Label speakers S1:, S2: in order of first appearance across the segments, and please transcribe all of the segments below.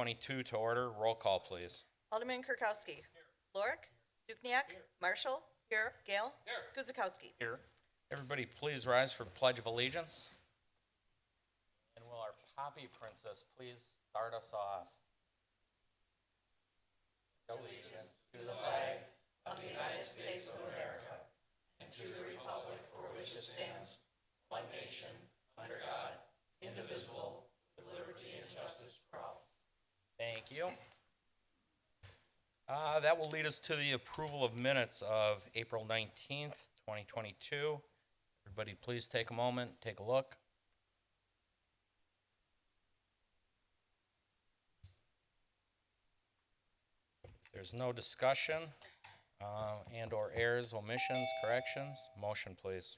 S1: 2022 to order. Roll call, please.
S2: Alderman Kirkowski. Lorik. Dukniak. Marshall. Here. Gale. Guzekowski.
S1: Here. Everybody please rise for the Pledge of Allegiance. And will our Poppy Princess please start us off? Allegiance to the flag
S2: Of the United States of America and to the republic for which it stands, one nation, under God, indivisible, with liberty and justice for all.
S1: Thank you. That will lead us to the approval of minutes of April 19th, 2022. Everybody please take a moment, take a look. There's no discussion and or errors, omissions, corrections. Motion, please.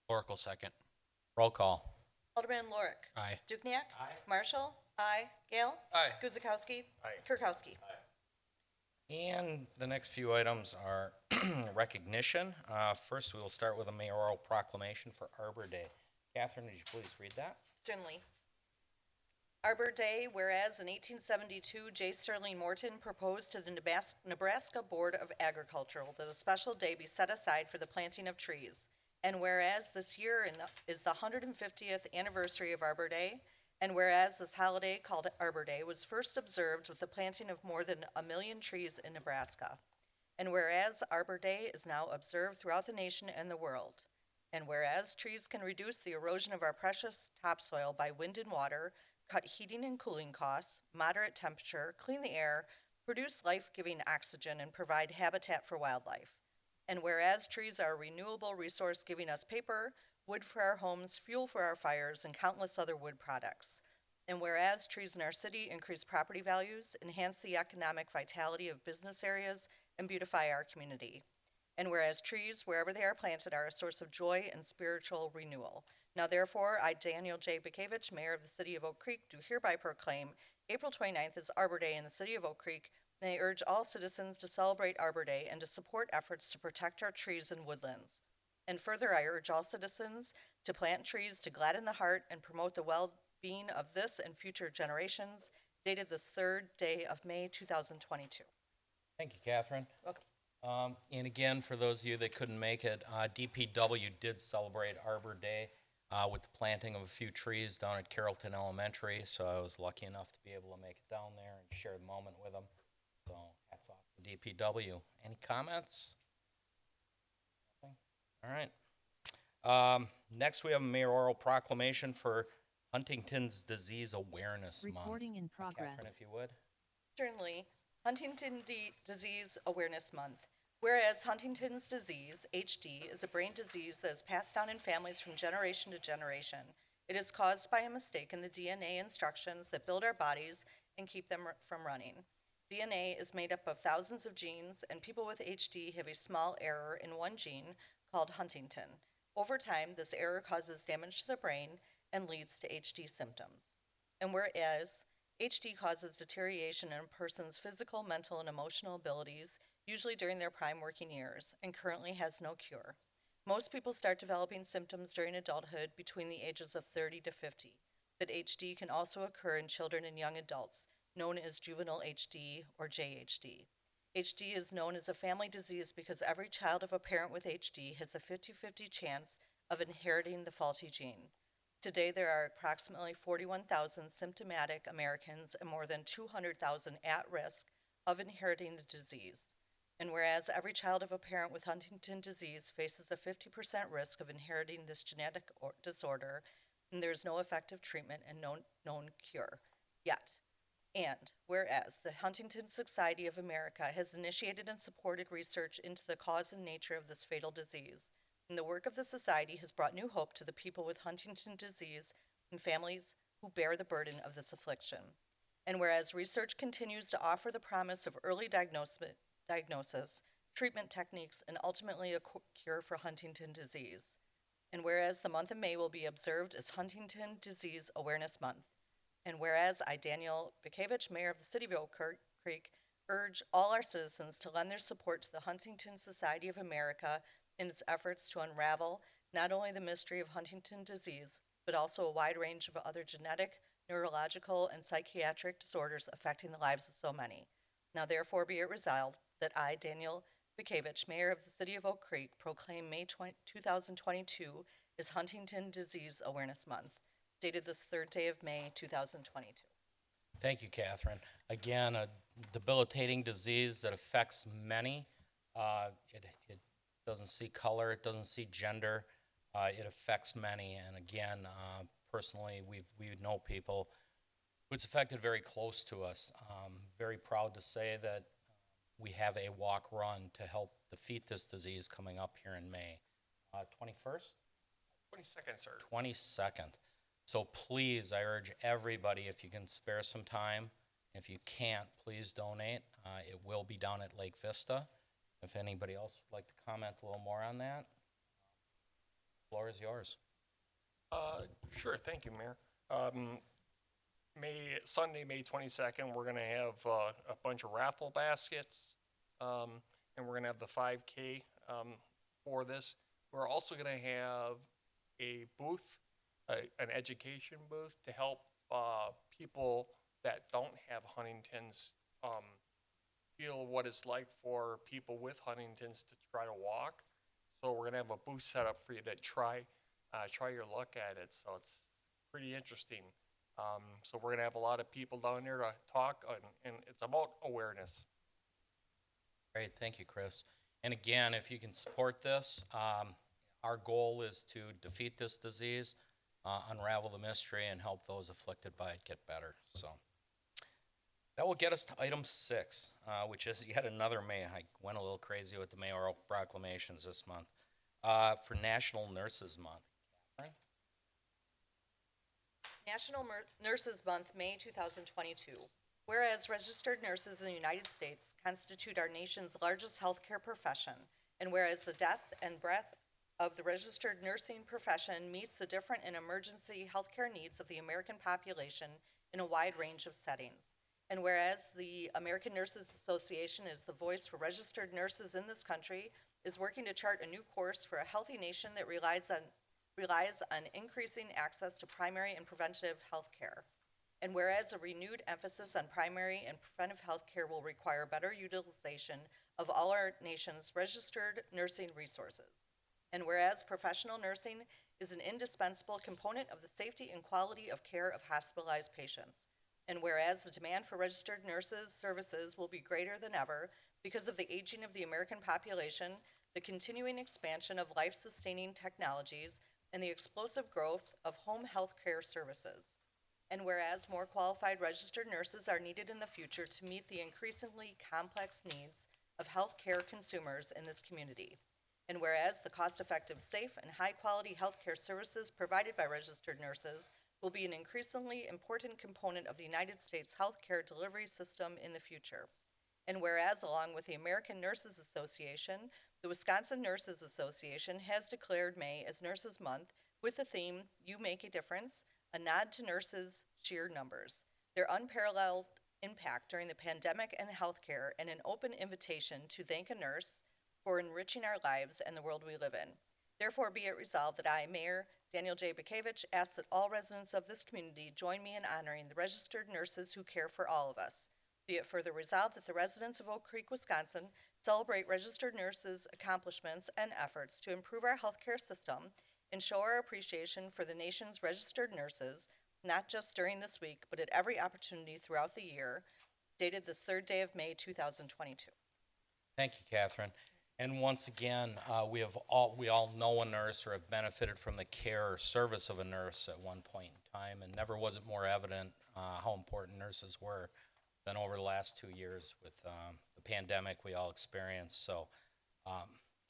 S3: Oracle second.
S1: Roll call.
S2: Alderman Lorik.
S3: Aye.
S2: Dukniak.
S1: Aye.
S2: Marshall. Aye. Gale.
S3: Aye.
S2: Guzekowski.
S1: Aye.
S2: Kirkowski.
S1: And the next few items are recognition. First, we will start with a mayoral proclamation for Arbor Day. Catherine, would you please read that?
S2: Certainly. Arbor Day, whereas in 1872, J. Sterling Morton proposed to the Nebraska Board of Agriculture that a special day be set aside for the planting of trees. And whereas this year is the 150th anniversary of Arbor Day, and whereas this holiday called Arbor Day was first observed with the planting of more than 1 million trees in Nebraska. And whereas Arbor Day is now observed throughout the nation and the world. And whereas trees can reduce the erosion of our precious topsoil by wind and water, cut heating and cooling costs, moderate temperature, clean the air, produce life-giving oxygen, and provide habitat for wildlife. And whereas trees are a renewable resource giving us paper, wood for our homes, fuel for our fires, and countless other wood products. And whereas trees in our city increase property values, enhance the economic vitality of business areas, and beautify our community. And whereas trees, wherever they are planted, are a source of joy and spiritual renewal. Now therefore, I, Daniel J. Bukevich, Mayor of the City of Oak Creek, do hereby proclaim April 29th is Arbor Day in the City of Oak Creek, and I urge all citizens to celebrate Arbor Day and to support efforts to protect our trees and woodlands. And further, I urge all citizens to plant trees to gladden the heart and promote the well-being of this and future generations, dated this 3rd day of May 2022.
S1: Thank you, Catherine.
S2: Welcome.
S1: And again, for those of you that couldn't make it, DPW did celebrate Arbor Day with the planting of a few trees down at Carrollton Elementary, so I was lucky enough to be able to make it down there and share the moment with them. So hats off to DPW. Any comments? Nothing? All right. Next, we have a mayoral proclamation for Huntington's Disease Awareness Month.
S4: Recording in progress.
S1: Catherine, if you would.
S2: Certainly, Disease Awareness Month. Whereas Huntington's disease, HD, is a brain disease that is passed down in families from generation to generation. It is caused by a mistake in the DNA instructions that build our bodies and keep them from running. DNA is made up of thousands of genes, and people with HD have a small error in one gene called Huntington. Over time, this error causes damage to the brain and leads to HD symptoms. And whereas HD causes deterioration in a person's physical, mental, and emotional abilities, usually during their prime working years, and currently has no cure. Most people start developing symptoms during adulthood between the ages of 30 to 50, but HD can also occur in children and young adults, known as juvenile HD or JHD. HD is known as a family disease because every child of a parent with HD has a 50-50 chance of inheriting the faulty gene. Today, there are approximately 41,000 symptomatic Americans and more than 200,000 at risk of inheriting the disease. And whereas every child of a parent with Huntington disease faces a 50% risk of inheriting this genetic disorder, and there is no effective treatment and no known cure yet. And whereas the Huntington Society of America has initiated and supported research into the cause and nature of this fatal disease, and the work of the society has brought new hope to the people with Huntington disease and families who bear the burden of this affliction. And whereas research continues to offer the promise of early diagnosis, treatment techniques, and ultimately a cure for Huntington disease. And whereas the month of May will be observed as Huntington Disease Awareness Month. And whereas I, Daniel Bukevich, Mayor of the City of Oak Creek, urge all our citizens to lend their support to the Huntington Society of America in its efforts to unravel not only the mystery of Huntington disease, but also a wide range of other genetic, neurological, and psychiatric disorders affecting the lives of so many. Now therefore be it resolved that I, Daniel Bukavich, Mayor of the City of Oak Creek, proclaim May 2022 as Huntington Disease Awareness Month, dated this third day of May 2022.
S1: Thank you, Catherine. Again, a debilitating disease that affects many. It doesn't see color, it doesn't see gender. It affects many, and again, personally, we know people who it's affected very close to us. Very proud to say that we have a walk-run to help defeat this disease coming up here in May. 21st?
S3: 22nd, sir.
S1: 22nd. So please, I urge everybody, if you can spare some time, if you can't, please donate. It will be down at Lake Vista. If anybody else would like to comment a little more on that, the floor is yours.
S3: Sure, thank you, Mayor. Sunday, May 22nd, we're going to have a bunch of raffle baskets, and we're going to have the 5K for this. We're also going to have a booth, an education booth to help people that don't have Huntington's feel what it's like for people with Huntington's to try to walk. So we're going to have a booth set up for you to try your luck at it. So it's pretty interesting. So we're going to have a lot of people down there to talk, and it's about awareness.
S1: Great, thank you, Chris. And again, if you can support this, our goal is to defeat this disease, unravel the mystery, and help those afflicted by it get better. So that will get us to item 6, which is yet another May. I went a little crazy with the mayoral proclamations this month. For National Nurses Month. Catherine?
S2: National Nurses Month, May 2022. Whereas registered nurses in the United States constitute our nation's largest healthcare profession, and whereas the depth and breadth of the registered nursing profession meets the different and emergency healthcare needs of the American population in a wide range of settings. And whereas the American Nurses Association is the voice for registered nurses in this country, is working to chart a new course for a healthy nation that relies on increasing access to primary and preventative health care. And whereas a renewed emphasis on primary and preventive health care will require better utilization of all our nation's registered nursing resources. And whereas professional nursing is an indispensable component of the safety and quality of care of hospitalized patients. And whereas the demand for registered nurses' services will be greater than ever because of the aging of the American population, the continuing expansion of life-sustaining technologies, and the explosive growth of home health care services. And whereas more qualified registered nurses are needed in the future to meet the increasingly complex needs of healthcare consumers in this community. And whereas the cost-effective, safe, and high-quality healthcare services provided by registered nurses will be an increasingly important component of the United States healthcare delivery system in the future. And whereas, along with the American Nurses Association, the Wisconsin Nurses Association has declared May as Nurses Month with the theme, You Make a Difference, a nod to nurses' sheer numbers, their unparalleled impact during the pandemic and healthcare, and an open invitation to thank a nurse for enriching our lives and the world we live in. Therefore, be it resolved that I, Mayor Daniel J. Bukavich, ask that all residents of this community join me in honoring the registered nurses who care for all of us. Be it further resolved that the residents of Oak Creek, Wisconsin, celebrate registered nurses' accomplishments and efforts to improve our healthcare system and show our appreciation for the nation's registered nurses, not just during this week, but at every opportunity throughout the year, dated this third day of May 2022.
S1: Thank you, Catherine. And once again, we all know a nurse or have benefited from the care or service of a nurse at one point in time, and never was it more evident how important nurses were than over the last 2 years with the pandemic we all experienced. So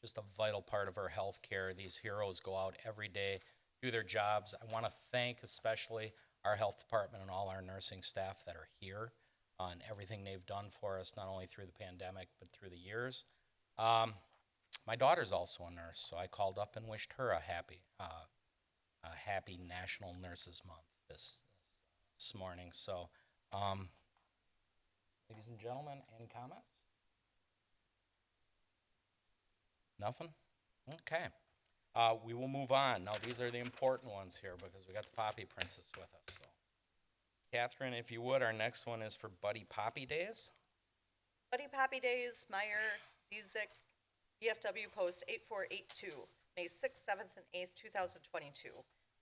S1: just a vital part of our health care. These heroes go out every day, do their jobs. I want to thank especially our health department and all our nursing staff that are here on everything they've done for us, not only through the pandemic, but through the years. My daughter's also a nurse, so I called up and wished her a happy National Nurses Month this morning. So, ladies and gentlemen, any comments? Nothing? Okay. We will move on. Now, these are the important ones here because we got the Poppy Princess with us. So, Catherine, if you would, our next one is for Buddy Poppy Days.
S2: Buddy Poppy Days, Meyer, Dzik, VFW Post 8482, May 6th, 7th, and 8th, 2022.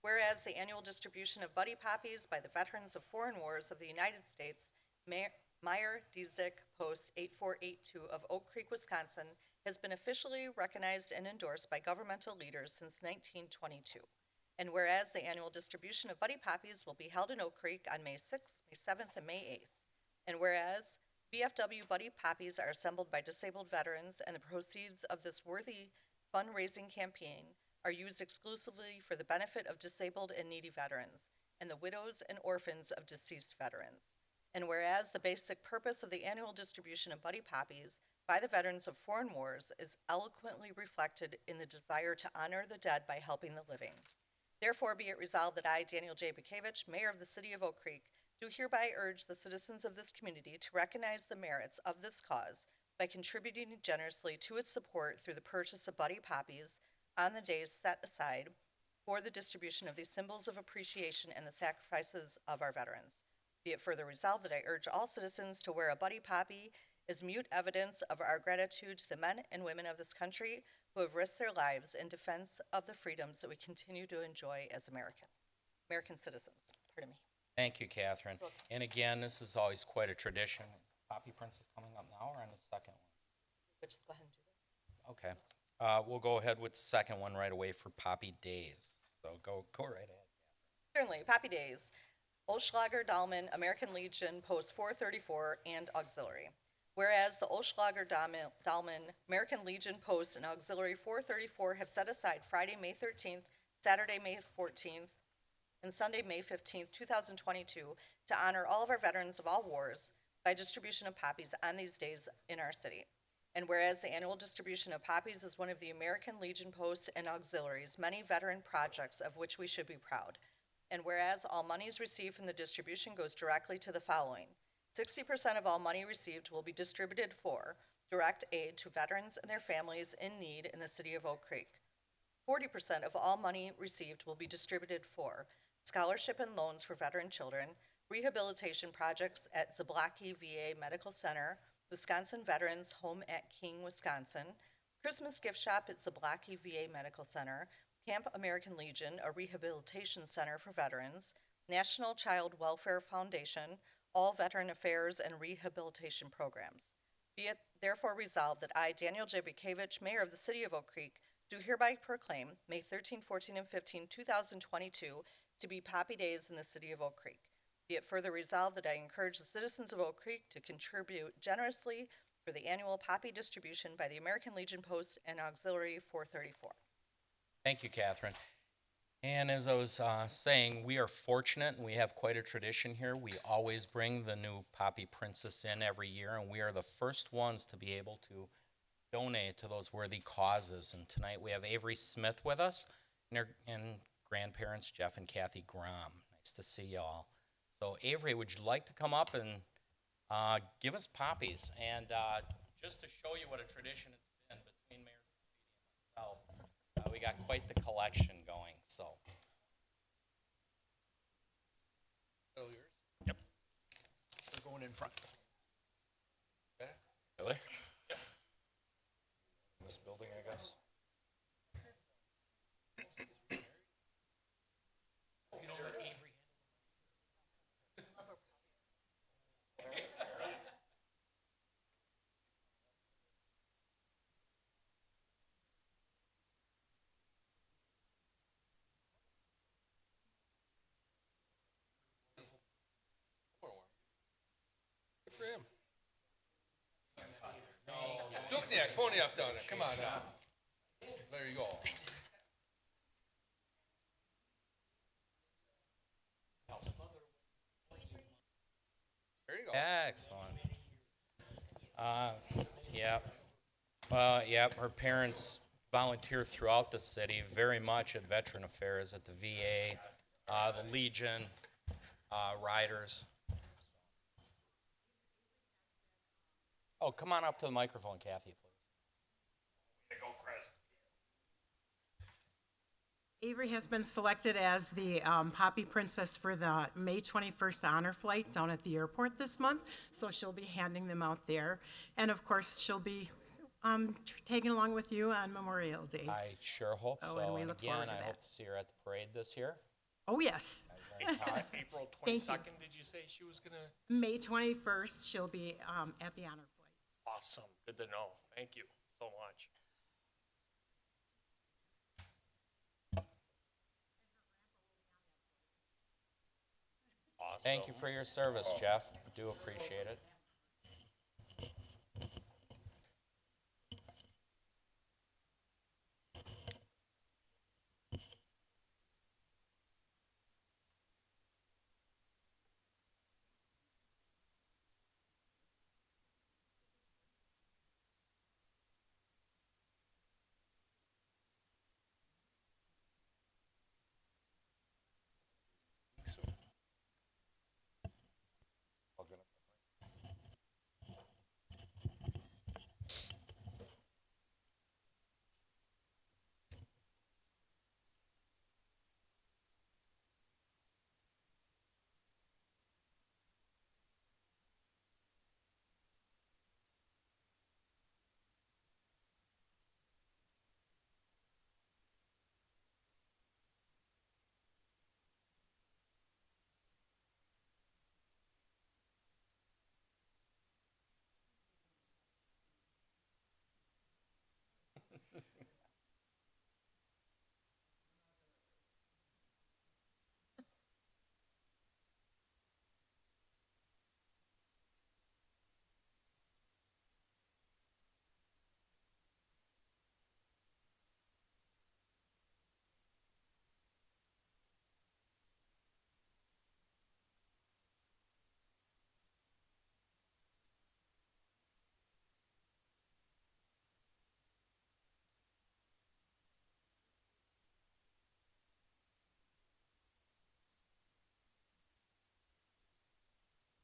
S2: Whereas the annual distribution of Buddy Poppies by the Veterans of Foreign Wars of the United States, Meyer, Dzik, Post 8482 of Oak Creek, Wisconsin, has been officially recognized and endorsed by governmental leaders since 1922. And whereas the annual distribution of Buddy Poppies will be held in Oak Creek on May 6th, May 7th, and May 8th. And whereas VFW Buddy Poppies are assembled by disabled veterans, and the proceeds of this worthy fundraising campaign are used exclusively for the benefit of disabled and needy veterans, and the widows and orphans of deceased veterans. And whereas the basic purpose of the annual distribution of Buddy Poppies by the Veterans of Foreign Wars is eloquently reflected in the desire to honor the dead by helping the living. Therefore, be it resolved that I, Daniel J. Bukevich, Mayor of the City of Oak Creek, do hereby urge the citizens of this community to recognize the merits of this cause by contributing generously to its support through the purchase of Buddy Poppies on the days set aside for the distribution of these symbols of appreciation and the sacrifices of our veterans. Be it further resolved that I urge all citizens to wear a Buddy Poppy as mute evidence of our gratitude to the men and women of this country who have risked their lives in defense of the freedoms that we continue to enjoy as American citizens. Pardon me.
S1: Thank you, Catherine.
S2: Welcome.
S1: And again, this is always quite a tradition. Is Poppy Princess coming up now or on the second one?
S2: But just go ahead and do that.
S1: Okay. We'll go ahead with the second one right away for Poppy Days. So go right ahead.
S2: Certainly, Poppy Days, Olschlager Dahlman, American Legion, Post 434, and Auxiliary. Whereas the Olschlager Dahlman, American Legion Post, and Auxiliary 434 have set aside Friday, May 13th, Saturday, May 14th, and Sunday, May 15th, 2022, to honor all of our veterans of all wars by distribution of poppies on these days in our city. And whereas the annual distribution of poppies is one of the American Legion Post and Auxiliaries' many veteran projects of which we should be proud. And whereas all monies received from the distribution goes directly to the following: 60% of all money received will be distributed for direct aid to veterans and their families in need in the city of Oak Creek. 40% of all money received will be distributed for scholarship and loans for veteran children, rehabilitation projects at Zablocki VA Medical Center, Wisconsin Veterans Home at King, Wisconsin, Christmas gift shop at Zablocki VA Medical Center, Camp American Legion, a rehabilitation center for veterans, National Child Welfare Foundation, all veteran affairs and rehabilitation programs. Be it therefore resolved that I, Daniel J. Bukevich, Mayor of the City of Oak Creek, do hereby proclaim May 13, 14, and 15, 2022 to be Poppy Days in the City of Oak Creek. Be it further resolved that I encourage the citizens of Oak Creek to contribute generously for the annual Poppy distribution by the American Legion Post and Auxiliary 434.
S1: Thank you, Catherine. And as I was saying, we are fortunate and we have quite a tradition here. We always bring the new Poppy Princess in every year, and we are the first ones to be able to donate to those worthy causes. And tonight we have Avery Smith with us and grandparents Jeff and Kathy Grom. Nice to see you all. So Avery, would you like to come up and give us poppies? And just to show you what a tradition it's been between Mayor Stevie and myself, we got quite the collection going, so.
S4: Oh, yours?
S1: Yep.
S4: We're going in front. Okay.
S1: Really? Yep. In this building, I guess.
S4: You don't let Avery. Good for him. Dukniak, pony up down there. Come on now. There you go. There you go.
S1: Excellent. Yep. Yep, her parents volunteer throughout the city very much at Veteran Affairs, at the VA, the Legion, Riders. Oh, come on up to the microphone, Kathy, please.
S5: Avery has been selected as the Poppy Princess for the May 21st honor flight down at the airport this month, so she'll be handing them out there. And of course, she'll be tagging along with you on Memorial Day.
S1: I sure hope
S5: Oh,
S1: so.
S5: and we
S1: And
S5: look forward
S1: again,
S5: to
S1: I
S5: that.
S1: hope to see her at the parade this year.
S5: Oh, yes.
S1: Very kind.
S3: April
S5: Thank you.
S3: 22nd, did you say she was gonna?
S5: May 21st, she'll be at the honor flight.
S3: Awesome, good to know. Thank you so much. Awesome.
S1: Thank you for your service, Jeff. Do appreciate it.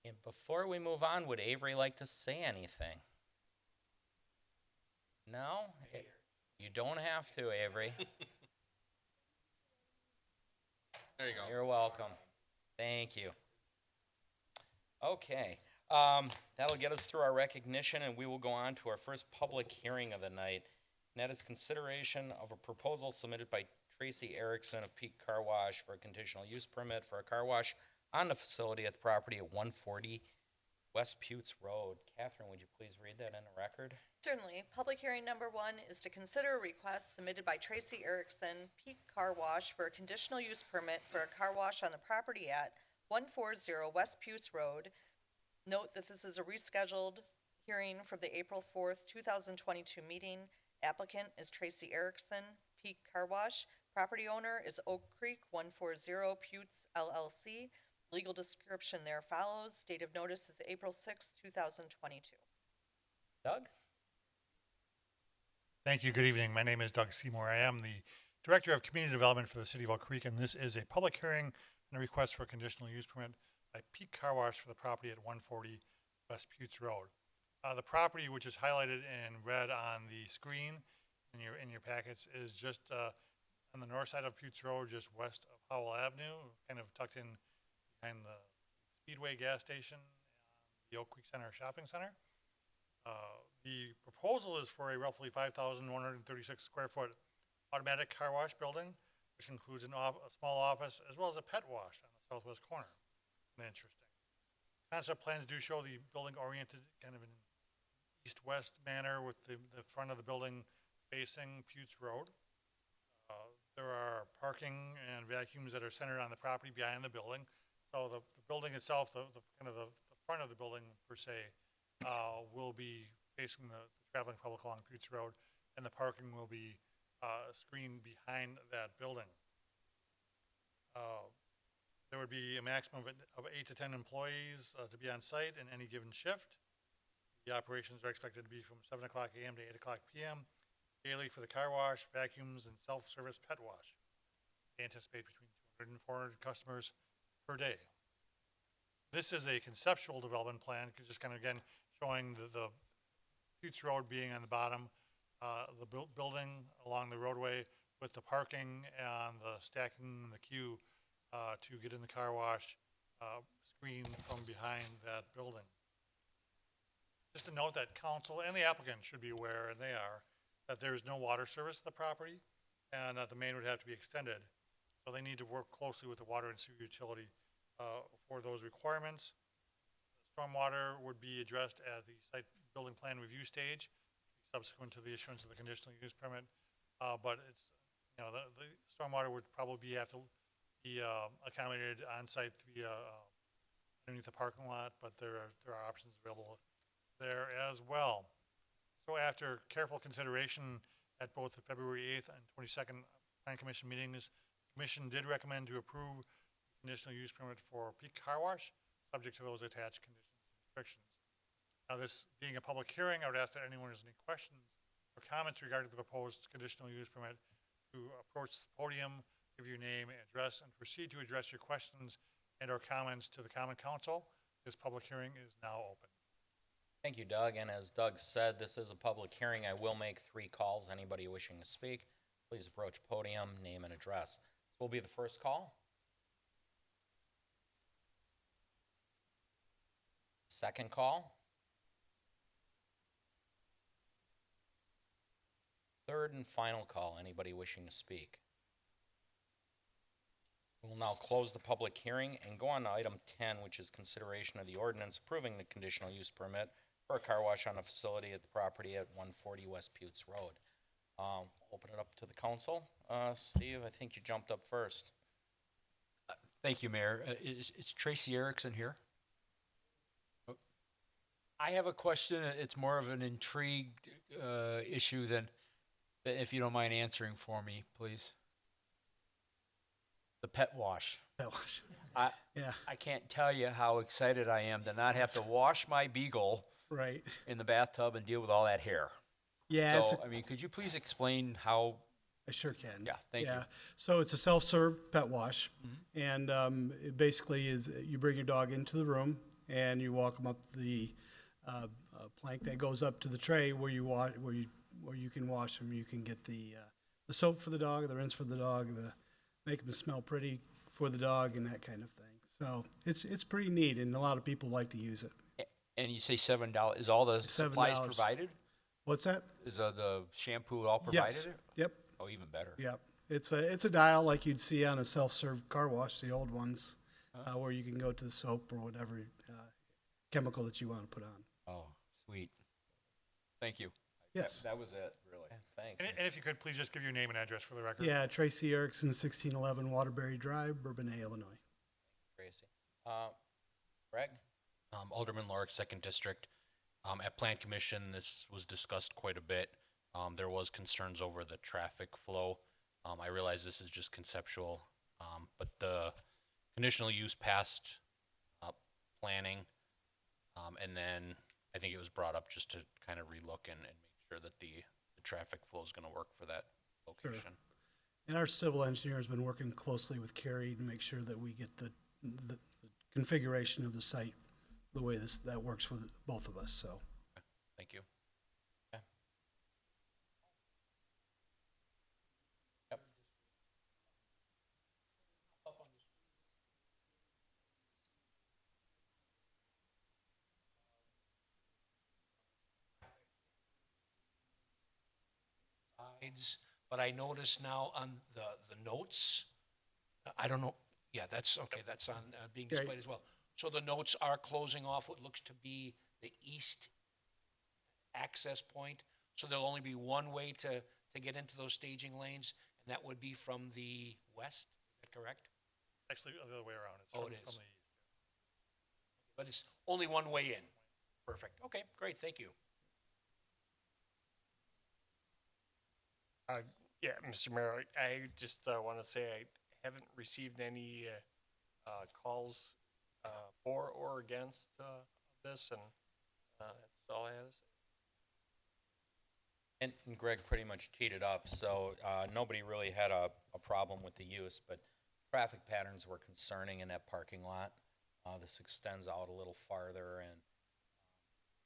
S1: And before we move on, would Avery like to say anything? No? You don't have to, Avery.
S4: There you go.
S1: You're welcome. Thank you. Okay, that'll get us through our recognition, and we will go on to our first public hearing of the night. And that is consideration of a proposal submitted by Tracy Erickson of Peak Car Wash for a conditional use permit for a car wash on the facility at the property at 140 West Putes Road. Catherine, would you please read that in the record?
S2: Certainly. Public hearing number 1 is to consider a request submitted by Tracy Erickson, Peak Car Wash, for a conditional use permit for a car wash on the property at 140 West Putes Road. Note that this is a rescheduled hearing from the April 4th, 2022 meeting. Applicant is Tracy Erickson, Peak Car Wash. Property owner is Oak Creek 140 Putes LLC. Legal description there follows. Date of notice is April 6th, 2022.
S1: Doug?
S6: Thank you. Good evening. My name is Doug Seymour. I am the Director of Community Development for the City of Oak Creek, and this is a public hearing and a request for a conditional use permit by Peak Car Wash for the property at 140 West Putes Road. The property, which is highlighted in red on the screen in your packets, is just on the north side of Putes Road, just west of Howell Avenue, kind of tucked in behind the Speedway gas station, the Oak Creek Center Shopping Center. The proposal is for a roughly 5,136 square foot automatic car wash building, which includes a small office as well as a pet wash on the southwest corner. Interesting. Concept plans do show the building oriented kind of in east-west manner with the front of the building facing Putes Road. There are parking and vacuums that are centered on the property behind the building. So the building itself, the front of the building per se, will be facing the traveling public along Putes Road, and the parking will be screened behind that building. There would be a maximum of 8 to 10 employees to be on site in any given shift. The operations are expected to be from 7 o'clock a.m. to 8 o'clock p.m. daily for the car wash, vacuums, and self-service pet wash. They anticipate between 200 and 400 customers per day. This is a conceptual development plan, just kind of again showing the Putes Road being on the bottom, the building along the roadway with the parking and the stacking in the queue to get in the car wash screen from behind that building. Just to note that council and the applicant should be aware, and they are, that there is no water service to the property and that the main would have to be extended. So they need to work closely with the water and sewer utility for those requirements. Stormwater would be addressed at the site building plan review stage, subsequent to the issuance of the conditional use permit. But it's, you know, the stormwater would probably have to be accommodated on-site via underneath the parking lot, but there are options available there as well. So after careful consideration at both the February 8th and 22nd Plan Commission meetings, the Commission did recommend to approve conditional use permit for Peak Car Wash, subject to those attached conditions and restrictions. Now, this being a public hearing, I would ask that anyone has any questions or comments regarding the proposed conditional use permit to approach the podium, give your name and address, and proceed to address your questions and or comments to the Common Council. This public hearing is now open.
S1: Thank you, Doug. And as Doug said, this is a public hearing. I will make 3 calls. Anybody wishing to speak, please approach podium, name and address. This will be the first call. Second call. Third and final call. Anybody wishing to speak? We will now close the public hearing and go on to item 10, which is consideration of the ordinance approving the conditional use permit for a car wash on a facility at the property at 140 West Putes Road. Open it up to the council. Steve, I think you jumped up first.
S7: Thank you, Mayor. Is Tracy Erickson here? I have a question. It's more of an intrigued issue than, if you don't mind answering for me, please. The pet wash.
S8: That was,
S7: I
S8: yeah,
S7: I can't tell you how excited I am to not have to wash my beagle
S8: right.
S7: in the bathtub and deal with all that hair.
S8: Yeah,
S7: So, I mean, could you please explain how?
S8: I sure can.
S7: Yeah, thank you.
S8: So it's a self-serve pet wash, and it basically is you bring your dog into the room and you walk them up the plank that goes up to the tray where you where you can wash them. You can get the soap for the dog, the rinse for the dog, make them smell pretty for the dog, and that kind of thing. So it's pretty neat, and a lot of people like to use it.
S7: And you say $7. Is all the supplies
S8: $7.
S7: provided?
S8: What's that?
S7: Is the shampoo all provided?
S8: Yes. Yep.
S7: Oh, even better.
S8: Yep. It's a dial like you'd see on a self-serve car wash, the old ones, where you can go to the soap or whatever chemical that you want to put on.
S7: Oh, sweet. Thank you.
S8: Yes.
S7: That was it, really.
S1: Thanks.
S6: And if you could, please just give your name and address for the record.
S8: Yeah, Tracy Erickson, 1611 Waterbury Drive, Bourbonnais, Illinois.
S1: Tracy. Greg?
S9: Alderman Lorik, Second District. At Plan Commission, this was discussed quite a bit. There was concerns over the traffic flow. I realize this is just conceptual, but the conditional use passed planning, and then I think it was brought up just to kind of relook and make sure that the traffic flow is going to work for that location.
S8: And our civil engineer has been working closely with Carrie to make sure that we get the configuration of the site the way that works for both of us. So
S9: Thank you.
S1: Yep.
S10: But I notice now on the notes, I don't know, yeah, that's, okay, that's on, being
S8: Right.
S10: displayed as well. So the notes are closing off what looks to be the east access point, so there'll only be one way to get into those staging lanes, and that would be from the west, is that correct?
S6: Actually, the other way around. It's
S10: Oh,
S6: from,
S10: it is.
S6: from the east.
S10: But it's only one way in. Perfect, okay, great, thank you.
S3: Yeah, Mr. Mayor, I just want to say I haven't received any calls for or against this, and that's all I had to say.
S1: And Greg pretty much teed it up, so nobody really had a problem with the use, but traffic patterns were concerning in that parking lot. This extends out a little farther, and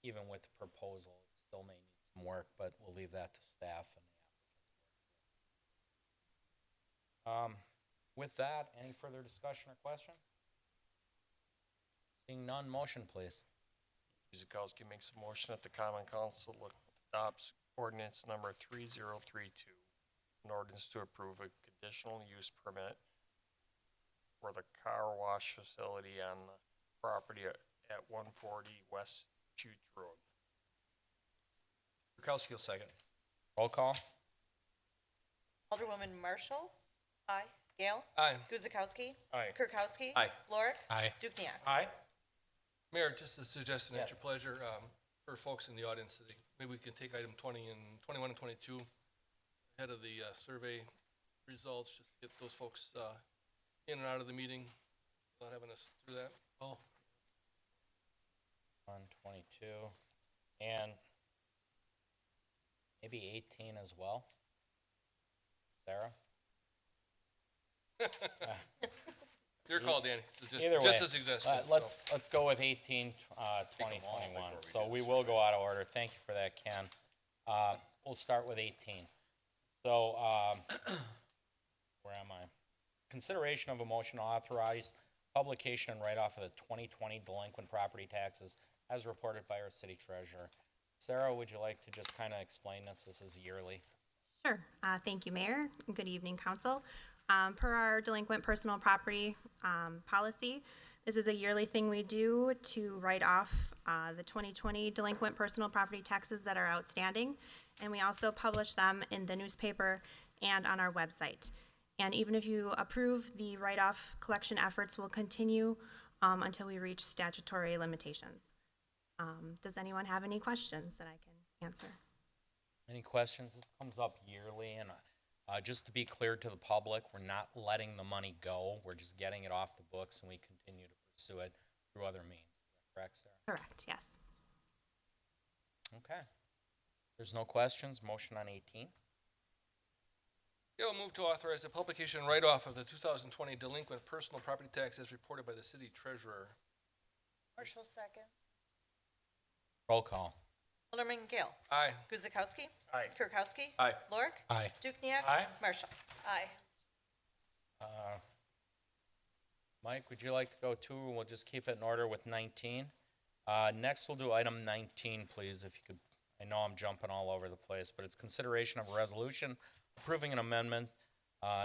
S1: even with the proposal, it still may need some work, but we'll leave that to staff and the applicant. With that, any further discussion or questions? Seeing none, motion please.
S3: Guzekowski makes a motion that the common council adopts ordinance number 3032. An ordinance to approve a conditional use permit for the car wash facility on the property at 140 West Chutes Road.
S4: Kirkowski will second.
S1: Roll call.
S2: Alderwoman Marshall?
S11: Aye.
S2: Gale?
S4: Aye.
S2: Guzekowski?
S3: Aye.
S2: Kirkowski?
S4: Aye.
S2: Lorick?
S9: Aye.
S2: Dukenyak?
S4: Aye. Mayor, just a suggestion at
S1: Yes.
S4: your pleasure, for folks in the audience, maybe we can take item 20 and 21 and 22 ahead of the survey results, just get those folks in and out of the meeting without having us through that. Oh.
S1: 122, and maybe 18 as well. Sarah?
S4: Your call, Danny. So
S1: Either way,
S4: just a suggestion.
S1: let's go with 18, 20, 21. So we will go out of order. Thank you for that, Ken. We'll start with 18. So, where am I? Consideration of a motion to authorize publication and write-off of the 2020 delinquent property taxes as reported by our city treasurer. Sarah, would you like to just kind of explain this? This is yearly.
S11: Sure. Thank you, Mayor. Good evening, Council. Per our delinquent personal property policy, this is a yearly thing we do to write off the 2020 delinquent personal property taxes that are outstanding. And we also publish them in the newspaper and on our website. And even if you approve, the write-off collection efforts will continue until we reach statutory limitations. Does anyone have any questions that I can answer?
S1: Any questions? This comes up yearly, and just to be clear to the public, we're not letting the money go. We're just getting it off the books, and we continue to pursue it through other means. Is that correct, Sarah?
S11: Correct, yes.
S1: Okay. There's no questions. Motion on 18.
S4: Yeah, we'll move to authorize the publication and write-off of the 2020 delinquent personal property tax as reported by the city treasurer.
S2: Marshall, second.
S1: Roll call.
S2: Alderman Gale?
S4: Aye.
S2: Guzekowski?
S3: Aye.
S2: Kirkowski?
S4: Aye.
S2: Lorick?
S9: Aye.
S2: Dukenyak?
S4: Aye.
S2: Marshall?
S11: Aye.
S1: Mike, would you like to go too? We'll just keep it in order with 19. Next, we'll do item 19, please, if you could. I know I'm jumping all over the place, but it's consideration of a resolution approving an amendment,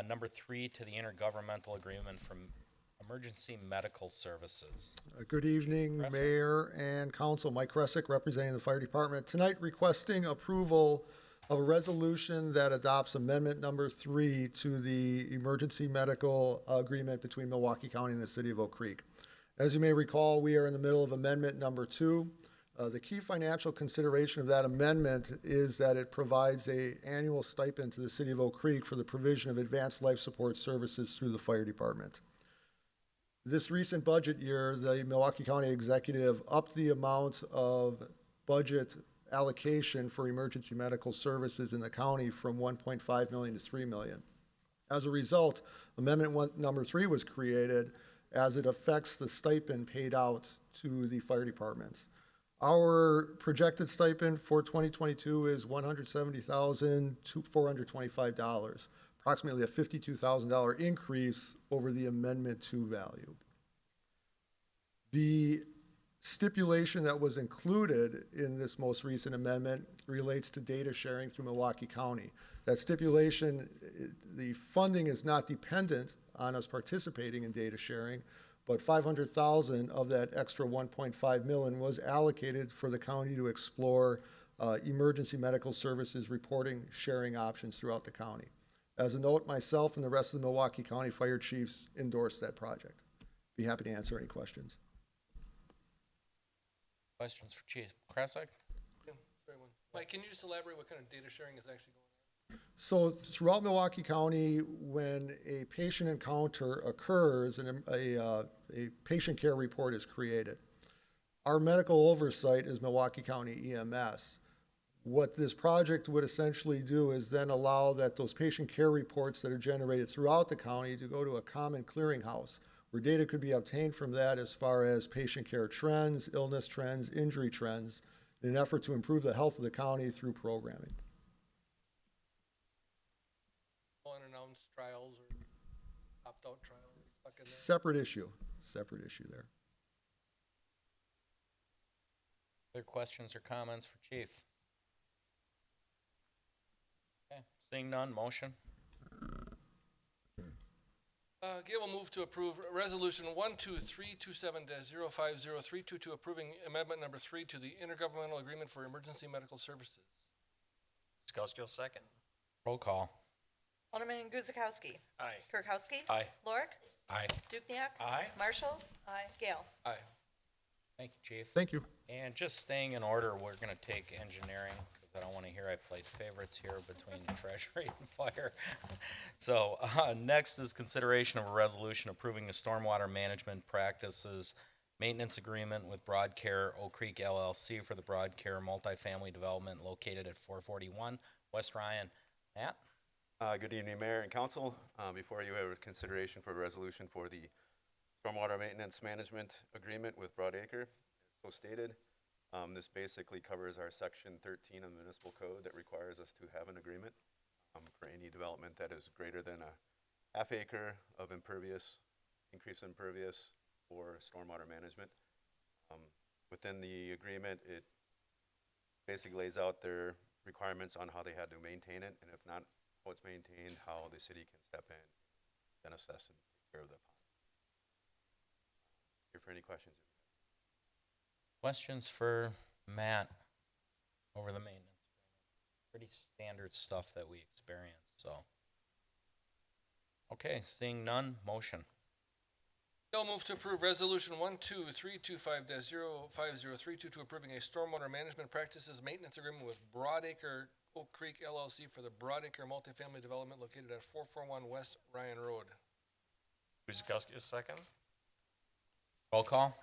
S1: number 3, to the intergovernmental agreement from Emergency Medical Services.
S12: Good evening,
S1: Kresick.
S12: Mayor and Council. Mike Kresick, representing the Fire Department. Tonight requesting approval of a resolution that adopts Amendment Number 3 to the Emergency Medical Agreement between Milwaukee County and the City of Oak Creek. As you may recall, we are in the middle of Amendment Number 2. The key financial consideration of that amendment is that it provides an annual stipend to the City of Oak Creek for the provision of advanced life support services through the Fire Department. This recent budget year, the Milwaukee County Executive upped the amount of budget allocation for emergency medical services in the county from $1.5 million to $3 million. As a result, Amendment Number 3 was created as it affects the stipend paid out to the fire departments. Our projected stipend for 2022 is $170,425, approximately a $52,000 increase over the Amendment 2 value. The stipulation that was included in this most recent amendment relates to data sharing through Milwaukee County. That stipulation, the funding is not dependent on us participating in data sharing, but $500,000 of that extra $1.5 million was allocated for the county to explore emergency medical services reporting sharing options throughout the county. As a note, myself and the rest of the Milwaukee County Fire Chiefs endorsed that project. Be happy to answer any questions.
S1: Questions for Chief Kresick?
S4: Yeah, very well. Mike, can you just elaborate what kind of data sharing is actually going on?
S12: So throughout Milwaukee County, when a patient encounter occurs and a patient care report is created, our medical oversight is Milwaukee County EMS. What this project would essentially do is then allow that those patient care reports that are generated throughout the county to go to a common clearinghouse where data could be obtained from that as far as patient care trends, illness trends, injury trends, in an effort to improve the health of the county through programming.
S4: Unannounced trials or Scout trial stuck in there.
S12: Separate issue there.
S1: Other questions or comments for Chief? Okay, seeing none, motion.
S4: Gail will move to approve Resolution 12327-050322, approving amendment number 3 to the Intergovernmental Agreement for Emergency Medical Services.
S3: Guzekowski will second.
S1: Roll call.
S2: Alderman Guzekowski.
S3: Aye.
S2: Kirkowski.
S3: Aye.
S2: Lorik.
S9: Aye.
S2: Dukniak.
S3: Aye.
S2: Marshall. Aye. Gale.
S4: Aye.
S1: Thank you, Chief.
S12: Thank you.
S1: And just staying in order, we're gonna take engineering, because I don't wanna hear I played favorites here between Treasury and Fire. So, next is consideration of a resolution approving a stormwater management practices maintenance agreement with Broadcare Oak Creek LLC for the Broadcare multifamily development located at 441 West Ryan. Matt?
S13: Good evening, Mayor and Council. Before you have a consideration for a resolution for the stormwater maintenance management agreement with Broadacre, so stated. This basically covers our section 13 of the municipal code that requires us to have an agreement for any development that is greater than a half acre of impervious, increase in impervious or stormwater management. Within the agreement, it basically lays out their requirements on how they had to maintain it, and if not how it's maintained, how the city can step in and assess and take care of the pond. Here for any questions.
S1: Questions for Matt over the maintenance agreement? Pretty standard stuff that we experience, so. Okay, seeing none, motion.
S4: Gail will move to approve Resolution 12325-050322, approving a stormwater management practices maintenance agreement with Broadacre Oak Creek LLC for the Broadacre multifamily development located at 441 West Ryan Road.
S3: Guzekowski will second.
S1: Roll call.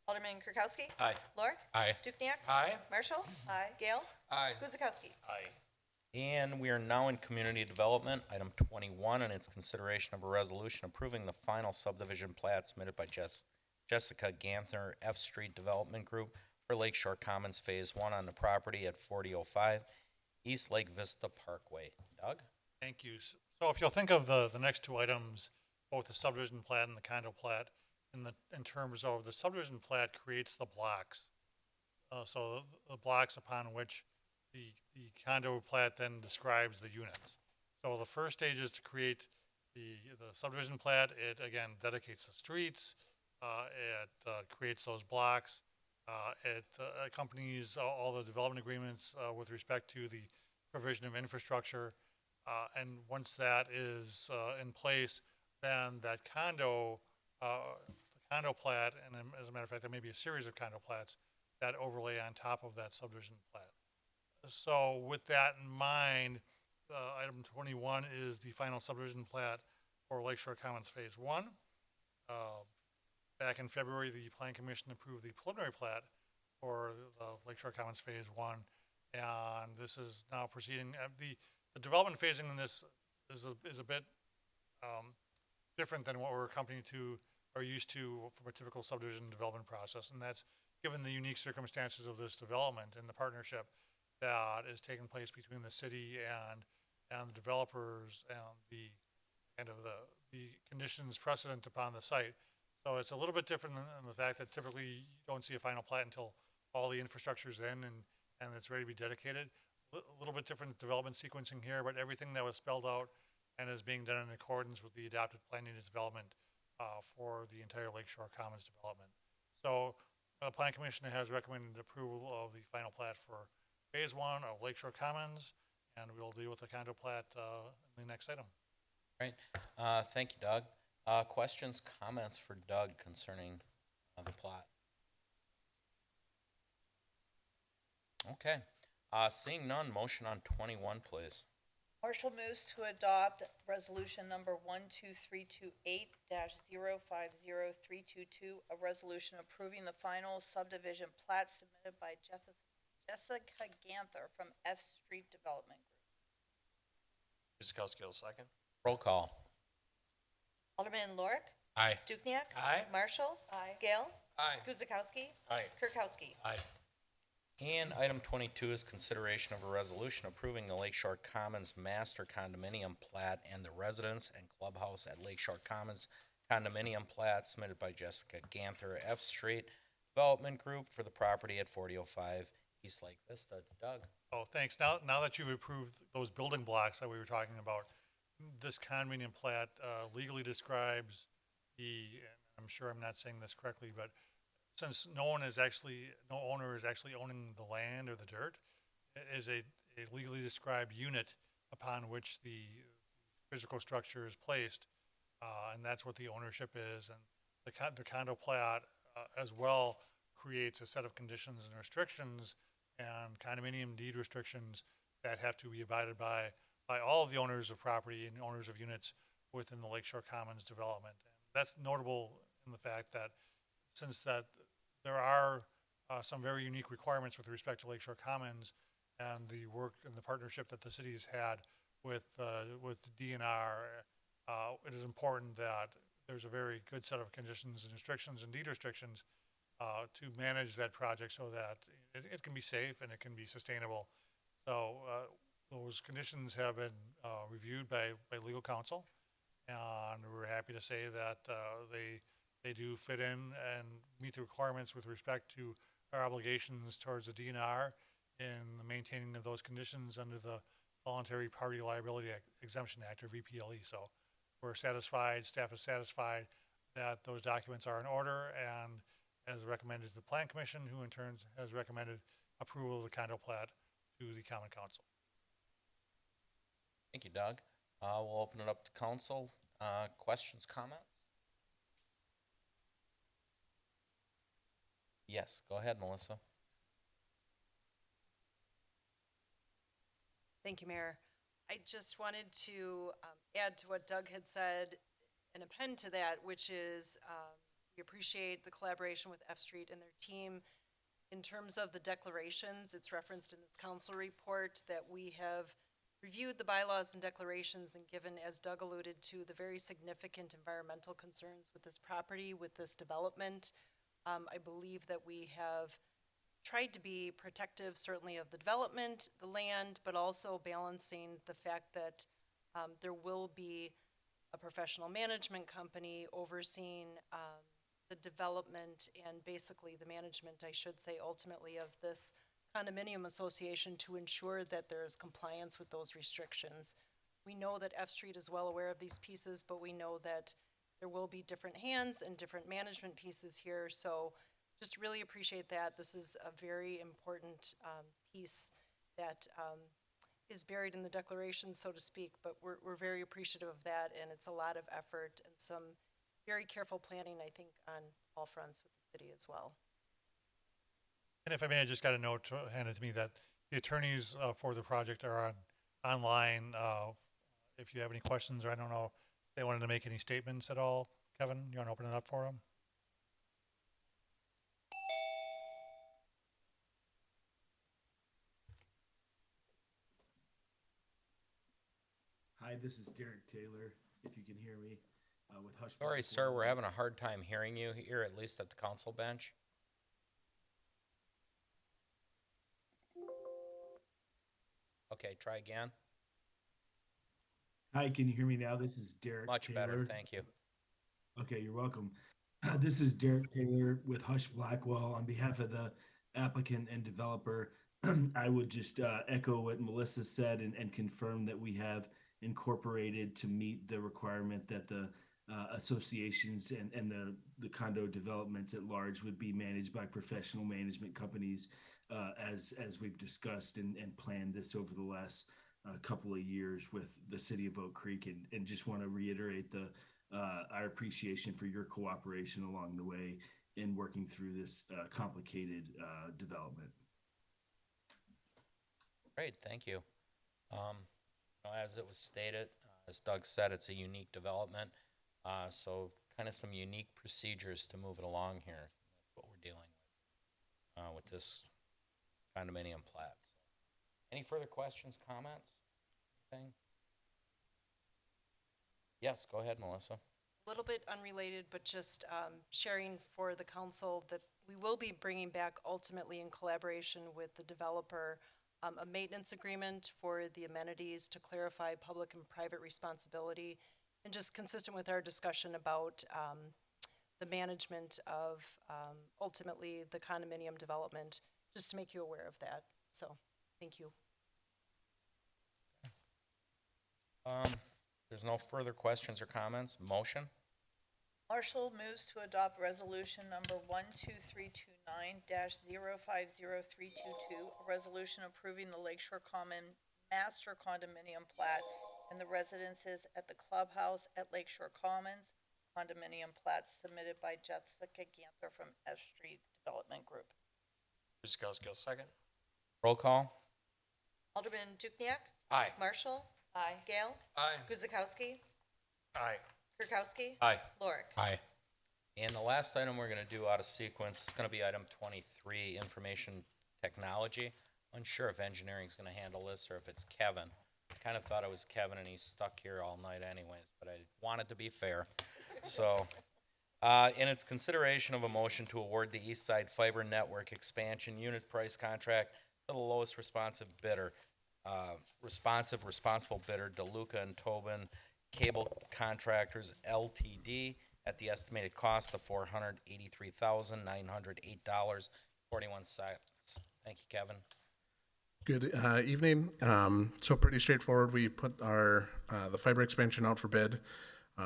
S2: Alderman Kirkowski.
S3: Aye.
S2: Lorik.
S9: Aye.
S2: Dukniak.
S3: Aye.
S2: Marshall. Aye. Gale.
S4: Aye.
S2: Guzekowski.
S3: Aye.
S1: And we are now in community development, item 21, and its consideration of a resolution approving the final subdivision plat submitted by Jessica Ganther, F Street Development Group for Lakeshore Commons Phase 1 on the property at 4005 East Lake Vista Parkway. Doug?
S6: Thank you. So if you'll think of the next two items, both the subdivision plat and the condo plat, in terms of the subdivision plat creates the blocks. So the blocks upon which the condo plat then describes the units. So the first stage is to create the subdivision plat. It again dedicates the streets. It creates those blocks. It accompanies all the development agreements with respect to the provision of infrastructure. And once that is in place, then that condo plat, and as a matter of fact, there may be a series of condo plats that overlay on top of that subdivision plat. So with that in mind, item 21 is the final subdivision plat for Lakeshore Commons Phase 1. Back in February, the Plan Commission approved the preliminary plat for Lakeshore Commons Phase 1, and this is now proceeding. The development phasing in this is a bit different than what we're accustomed to or used to from a typical subdivision development process, and that's given the unique circumstances of this development and the partnership that is taking place between the city and the developers and the conditions precedent upon the site. So it's a little bit different in the fact that typically you don't see a final plat until all the infrastructure's in and it's ready to be dedicated. A little bit different development sequencing here, but everything that was spelled out and is being done in accordance with the adopted plan unit development for the entire Lakeshore Commons development. So the Plan Commission has recommended approval of the final plat for Phase 1 of Lakeshore Commons, and we'll deal with the condo plat in the next item.
S1: Right. Thank you, Doug. Questions, comments for Doug concerning the plot? Okay. Seeing none, motion on 21, please.
S2: Marshall moves to adopt resolution number 12328-050322, a resolution approving the final subdivision plat submitted by Jessica Ganther from F Street Development Group.
S3: Guzekowski will second.
S1: Roll call.
S2: Alderman Lorik.
S9: Aye.
S2: Dukniak.
S3: Aye.
S2: Marshall. Aye. Gale.
S4: Aye.
S2: Guzekowski.
S3: Aye.
S2: Kirkowski.
S3: Aye.
S1: And item 22 is consideration of a resolution approving the Lakeshore Commons Master Condominium Plat and the residence and clubhouse at Lakeshore Commons Condominium Plat submitted by Jessica Ganther, F Street Development Group for the property at 4005 East Lake Vista. Doug?
S6: Oh, thanks. Now that you've approved those building blocks that we were talking about, this condominium plat legally describes I'm sure I'm not saying this correctly, but since no owner is actually owning the land or the dirt, it is a legally described unit upon which the physical structure is placed, and that's what the ownership is. And the condo plat as well creates a set of conditions and restrictions and condominium deed restrictions that have to be abided by all of the owners of property and owners of units within the Lakeshore Commons development. And that's notable in the fact that since there are some very unique requirements with respect to Lakeshore Commons and the work and the partnership that the city has had with DNR, it is important that there's a very good set of conditions and restrictions and deed restrictions to manage that project so that it can be safe and it can be sustainable. So those conditions have been reviewed by legal counsel, and we're happy to say that they do fit in and meet the requirements with respect to our obligations towards the DNR in the maintaining of those conditions under the Voluntary Party Liability Exemption Act, or VPLE. So we're satisfied, staff is satisfied that those documents are in order and as recommended to the Plan Commission, who in turn has recommended approval of the condo plat to the Common Council.
S1: Thank you, Doug. We'll open it up to council. Questions, comments? Yes, go ahead, Melissa.
S14: Thank you, Mayor. I just wanted to add to what Doug had said and append to that, which is we appreciate the collaboration with F Street and their team. In terms of the declarations, it's referenced in this council report that we have reviewed the bylaws and declarations and given, as Doug alluded to, the very significant environmental concerns with this property, with this development. I believe that we have tried to be protective, certainly of the development, the land, but also balancing the fact that there will be a professional management company overseeing the development and basically the management, I should say, ultimately of this condominium association to ensure that there is compliance with those restrictions. We know that F Street is well aware of these pieces, but we know that there will be different hands and different management pieces here. So just really appreciate that. This is a very important piece that is buried in the declaration, so to speak, but we're very appreciative of that, and it's a lot of effort and some very careful planning, I think, on all fronts with the city as well.
S6: And if I may, I just got a note handed to me that the attorneys for the project are online. If you have any questions, or I don't know if they wanted to make any statements at all. Kevin, you want to open it up for them?
S15: Hi, this is Derek Taylor, if you can hear me, with Hush.
S1: Sorry, sir, we're having a hard time hearing you here, at least at the council bench. Okay, try again.
S15: Hi, can you hear me now? This is Derek
S1: Much
S15: Taylor.
S1: better, thank you.
S15: Okay, you're welcome. This is Derek Taylor with Hush Blackwell on behalf of the applicant and developer. I would just echo what Melissa said and confirm that we have incorporated to meet the requirement that the associations and the condo developments at large would be managed by professional management companies as we've discussed and planned this over the last couple of years with the city of Oak Creek, and just want to reiterate our appreciation for your cooperation along the way in working through this complicated development.
S1: Great, thank you. As it was stated, as Doug said, it's a unique development, so kind of some unique procedures to move it along here. That's what we're dealing with this condominium plat. So, any further questions, comments? Anything? Yes, go ahead, Melissa.
S14: A little bit unrelated, but just sharing for the council that we will be bringing back ultimately in collaboration with the developer, a maintenance agreement for the amenities to clarify public and private responsibility, and just consistent with our discussion about the management of ultimately the condominium development, just to make you aware of that. So, thank you.
S1: There's no further questions or comments. Motion?
S16: Marshall moves to adopt resolution number 12329-050322, a resolution approving the Lakeshore Common Master Condominium Plat and the residences at the clubhouse at Lakeshore Commons condominium plat submitted by Jessica Ganther from F Street Development Group.
S3: Guzekowski, second.
S1: Roll call?
S2: Alderman Dukniak.
S3: Aye.
S2: Marshall.
S16: Aye.
S2: Gale.
S4: Aye.
S2: Guzekowski.
S3: Aye.
S2: Kirkowski.
S9: Aye.
S2: Lorik.
S9: Aye.
S1: And the last item we're going to do out of sequence is going to be item 23, information technology. Unsure if engineering is going to handle this or if it's Kevin. I kind of thought it was Kevin, and he's stuck here all night anyways, but I wanted to be fair. So, in its consideration of a motion to award the East Side Fiber Network expansion unit price contract to the lowest responsible bidder, responsible bidder, DeLuca and Tobin Cable Contractors LTD, at the estimated cost of $483,908.41. Thank you, Kevin.
S17: Good evening. So pretty straightforward. We put our the fiber expansion out for bid.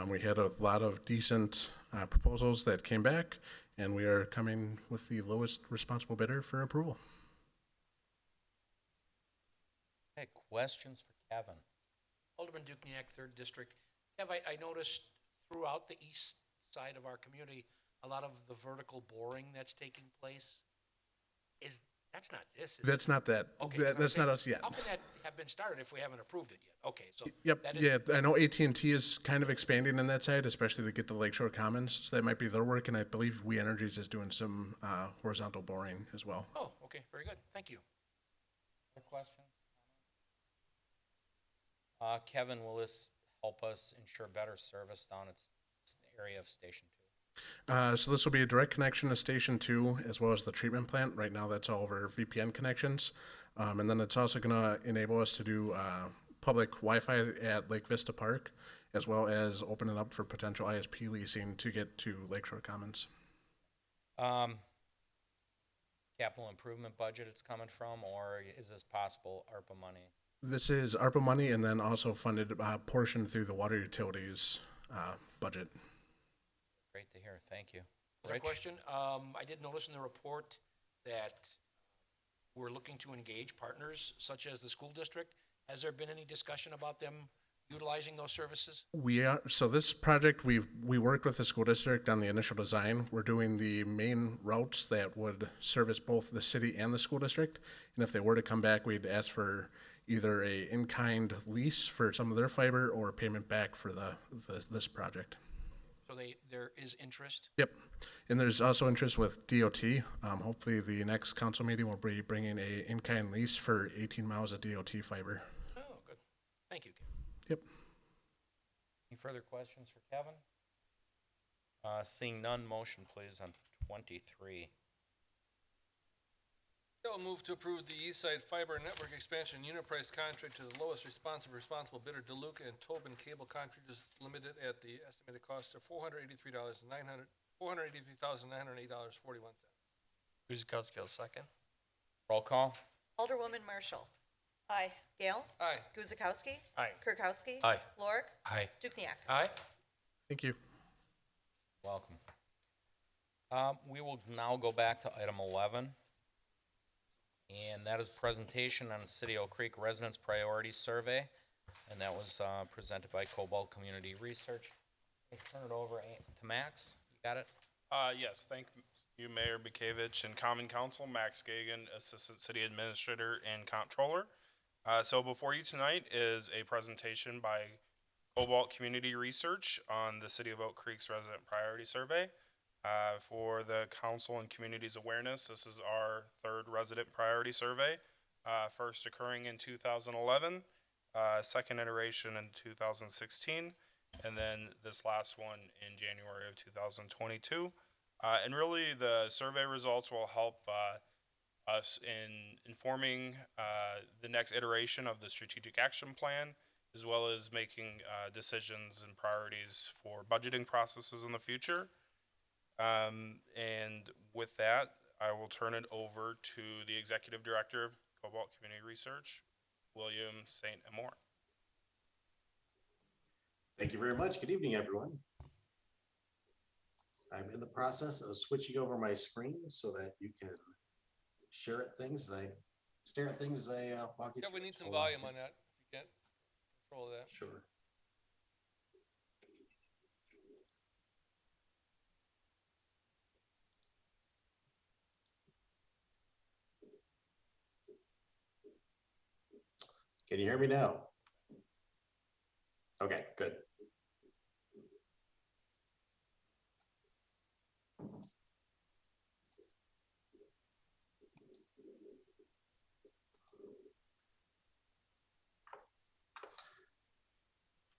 S17: We had a lot of decent proposals that came back, and we are coming with the lowest responsible bidder for approval.
S1: Okay, questions for Kevin?
S10: Alderman Dukniak, 3rd District. Kev, I noticed throughout the east side of our community, a lot of the vertical boring that's taking place. That's not this, is it?
S17: That's not that.
S10: Okay,
S17: That's not us yet.
S10: How can that have been started if we haven't approved it yet? Okay, so.
S17: Yep.
S10: that is-
S17: Yeah, I know AT&T is kind of expanding on that side, especially to get the Lakeshore Commons. So that might be their work, and I believe We Energies is doing some horizontal boring as well.
S10: Oh, okay, very good. Thank you.
S1: Other questions? Kevin, will this help us ensure better service down its area of Station 2?
S17: So this will be a direct connection to Station 2 as well as the treatment plant. Right now that's all over VPN connections. And then it's also going to enable us to do public Wi-Fi at Lake Vista Park, as well as open it up for potential ISP leasing to get to Lakeshore Commons.
S1: Capital improvement budget it's coming from, or is this possible ARPA money?
S17: This is ARPA money and then also funded portion through the water utilities budget.
S1: Great to hear. Thank you.
S10: Other
S1: Rich?
S10: question, I did notice in the report that we're looking to engage partners such as the school district. Has there been any discussion about them utilizing those services?
S17: So this project, we worked with the school district on the initial design. We're doing the main routes that would service both the city and the school district. And if they were to come back, we'd ask for either a in-kind lease for some of their fiber or payment back for this project.
S10: So there is interest?
S17: Yep. And there's also interest with DOT. Hopefully the next council meeting will be bringing a in-kind lease for 18 miles of DOT fiber.
S10: Oh, good. Thank you.
S17: Yep.
S1: Any further questions for Kevin? Seeing none, motion please on 23.
S4: I'll move to approve the East Side Fiber Network Expansion Unit Price Contract to the lowest responsible bidder, DeLuca and Tobin Cable Contractors Limited, at the estimated cost of $483,908.41.
S3: Guzekowski, second.
S1: Roll call?
S2: Alderwoman Marshall.
S16: Aye.
S2: Gale.
S4: Aye.
S2: Guzekowski.
S3: Aye.
S2: Kirkowski.
S9: Aye.
S2: Lorik.
S9: Aye.
S2: Dukniak.
S10: Aye.
S17: Thank you.
S1: Welcome. We will now go back to item 11. And that is presentation on the City of Oak Creek Residents Priority Survey. And that was presented by Cobalt Community Research. I'll turn it over to Max. You got it?
S18: Yes, thank you, Mayor Bukevich and Common Council, Max Gagan, Assistant City Administrator and Comptroller. So before you tonight is a presentation by Cobalt Community Research on the City of Oak Creek's Resident Priority Survey. For the council and community's awareness, this is our 3rd resident priority survey, first occurring in 2011, second iteration in 2016, and then this last one in January of 2022. And really, the survey results will help us in informing the next iteration of the strategic action plan, as well as making decisions and priorities for budgeting processes in the future. And with that, I will turn it over to the Executive Director of Cobalt Community Research, William St. Amour.
S19: Thank you very much. Good evening, everyone. I'm in the process of switching over my screen so that you can stare at things as I walk you
S4: Yeah,
S19: through.
S4: we need some
S19: Hold on.
S4: volume on that, if you can control that.
S19: Sure. Can you hear me now? Okay, good.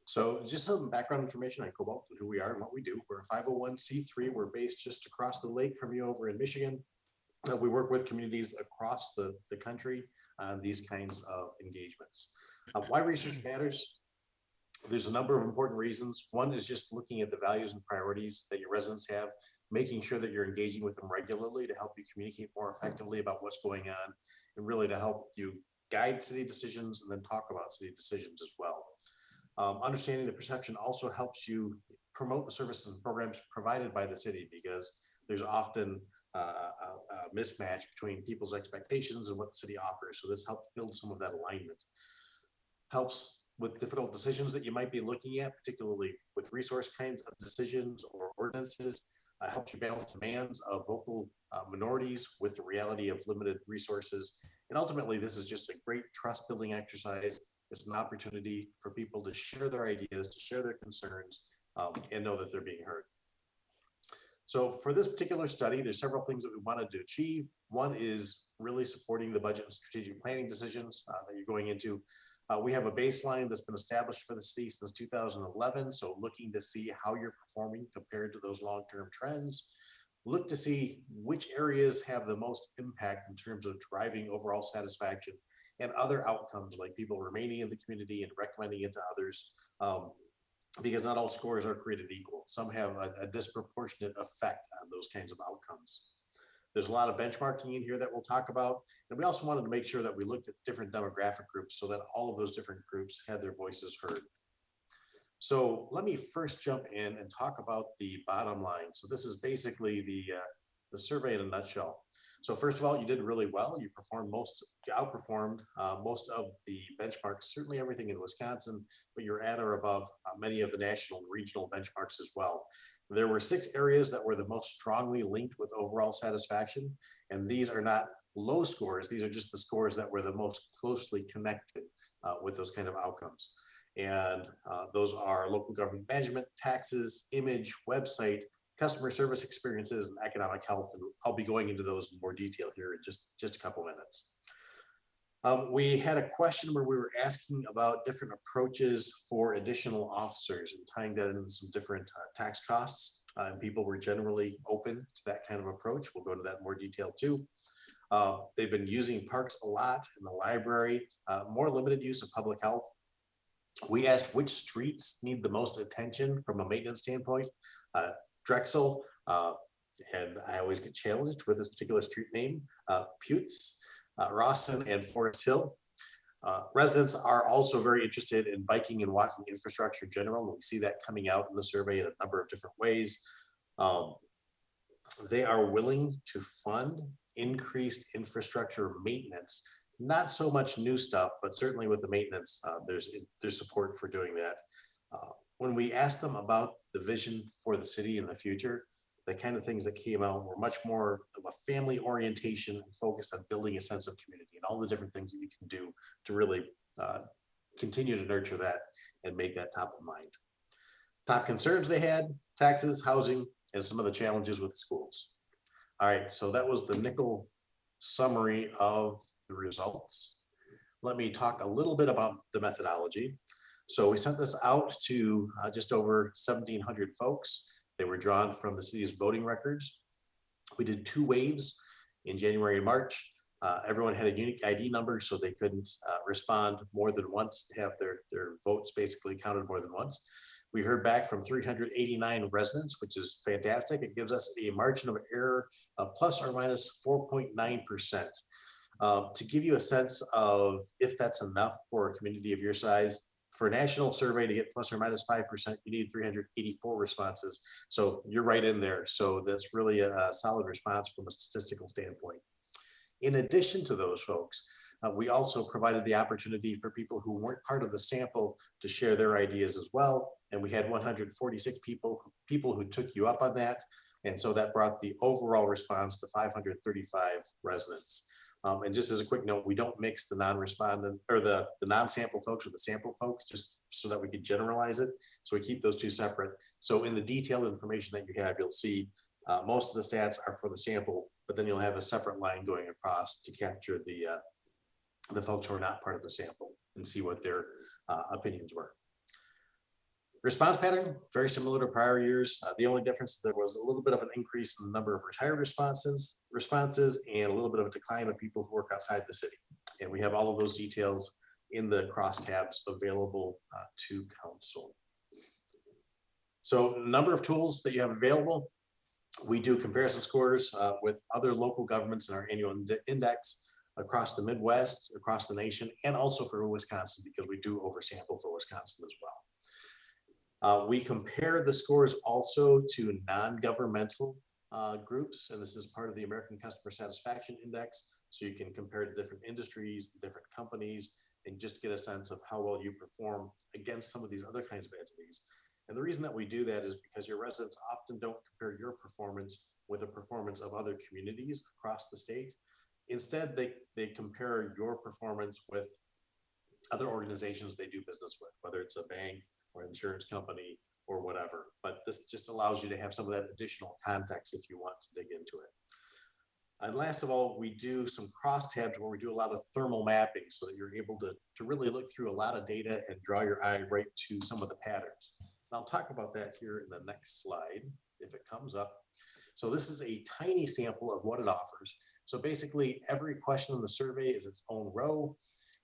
S19: So just some background information on Cobalt and who we are and what we do. We're a 501c3. We're based just across the lake from you over in Michigan. We work with communities across the country on these kinds of engagements. Why research matters? There's a number of important reasons. One is just looking at the values and priorities that your residents have, making sure that you're engaging with them regularly to help you communicate more effectively about what's going on, and really to help you guide city decisions and then talk about city decisions as well. Understanding the perception also helps you promote the services and programs provided by the city, because there's often a mismatch between people's expectations and what the city offers. So this helps build some of that alignment. Helps with difficult decisions that you might be looking at, particularly with resource kinds of decisions or ordinances. Helps you balance demands of vocal minorities with the reality of limited resources. And ultimately, this is just a great trust building exercise. It's an opportunity for people to share their ideas, to share their concerns, and know that they're being heard. So for this particular study, there's several things that we wanted to achieve. One is really supporting the budget and strategic planning decisions that you're going into. We have a baseline that's been established for the city since 2011. So looking to see how you're performing compared to those long-term trends. Look to see which areas have the most impact in terms of driving overall satisfaction and other outcomes, like people remaining in the community and recommending it to others, because not all scores are created equal. Some have a disproportionate effect on those kinds of outcomes. There's a lot of benchmarking in here that we'll talk about. And we also wanted to make sure that we looked at different demographic groups so that all of those different groups had their voices heard. So let me first jump in and talk about the bottom line. So this is basically the survey in a nutshell. So first of all, you did really well. You outperformed most of the benchmarks, certainly everything in Wisconsin, but you're at or above many of the national and regional benchmarks as well. There were 6 areas that were the most strongly linked with overall satisfaction. And these are not low scores. These are just the scores that were the most closely connected with those kind of outcomes. And those are local government management, taxes, image, website, customer service experiences, and economic health. And I'll be going into those in more detail here in just a couple minutes. We had a question where we were asking about different approaches for additional officers and tying that into some different tax costs. And people were generally open to that kind of approach. We'll go into that in more detail too. They've been using parks a lot in the library, more limited use of public health. We asked which streets need the most attention from a maintenance standpoint. Drexel, and I always get challenged with this particular street name, Putes, Rawson, and Forest Hill. Residents are also very interested in biking and walking infrastructure in general, and we see that coming out in the survey in a number of different ways. They are willing to fund increased infrastructure maintenance, not so much new stuff, but certainly with the maintenance, there's support for doing that. When we asked them about the vision for the city in the future, the kind of things that came out were much more of a family orientation and focused on building a sense of community and all the different things that you can do to really continue to nurture that and make that top of mind. Top concerns they had: taxes, housing, and some of the challenges with schools. All right, so that was the nickel summary of the results. Let me talk a little bit about the methodology. So we sent this out to just over 1,700 folks. They were drawn from the city's voting records. We did 2 waves in January and March. Everyone had a unique ID number, so they couldn't respond more than once, have their votes basically counted more than once. We heard back from 389 residents, which is fantastic. It gives us a margin of error of plus or minus 4.9%. To give you a sense of if that's enough for a community of your size, for a national survey to get plus or minus 5%, you need 384 responses. So you're right in there. So that's really a solid response from a statistical standpoint. In addition to those folks, we also provided the opportunity for people who weren't part of the sample to share their ideas as well. And we had 146 people who took you up on that. And so that brought the overall response to 535 residents. And just as a quick note, we don't mix the non-respondent or the non-sample folks with the sample folks, just so that we could generalize it. So we keep those two separate. So in the detailed information that you have, you'll see most of the stats are for the sample, but then you'll have a separate line going across to capture the folks who are not part of the sample and see what their opinions were. Response pattern, very similar to prior years. The only difference, there was a little bit of an increase in the number of retired responses and a little bit of a decline of people who work outside the city. And we have all of those details in the crosstabs available to council. So number of tools that you have available. We do comparison scores with other local governments in our annual index across the Midwest, across the nation, and also for Wisconsin, because we do oversample for Wisconsin as well. We compare the scores also to non-governmental groups, and this is part of the American Customer Satisfaction Index. So you can compare to different industries, different companies, and just get a sense of how well you perform against some of these other kinds of entities. And the reason that we do that is because your residents often don't compare your performance with the performance of other communities across the state. Instead, they compare your performance with other organizations they do business with, whether it's a bank or insurance company or whatever. But this just allows you to have some of that additional context if you want to dig into it. And last of all, we do some crosstabs where we do a lot of thermal mapping so that you're able to really look through a lot of data and draw your eye right to some of the patterns. And I'll talk about that here in the next slide, if it comes up. So this is a tiny sample of what it offers. So basically every question in the survey is its own row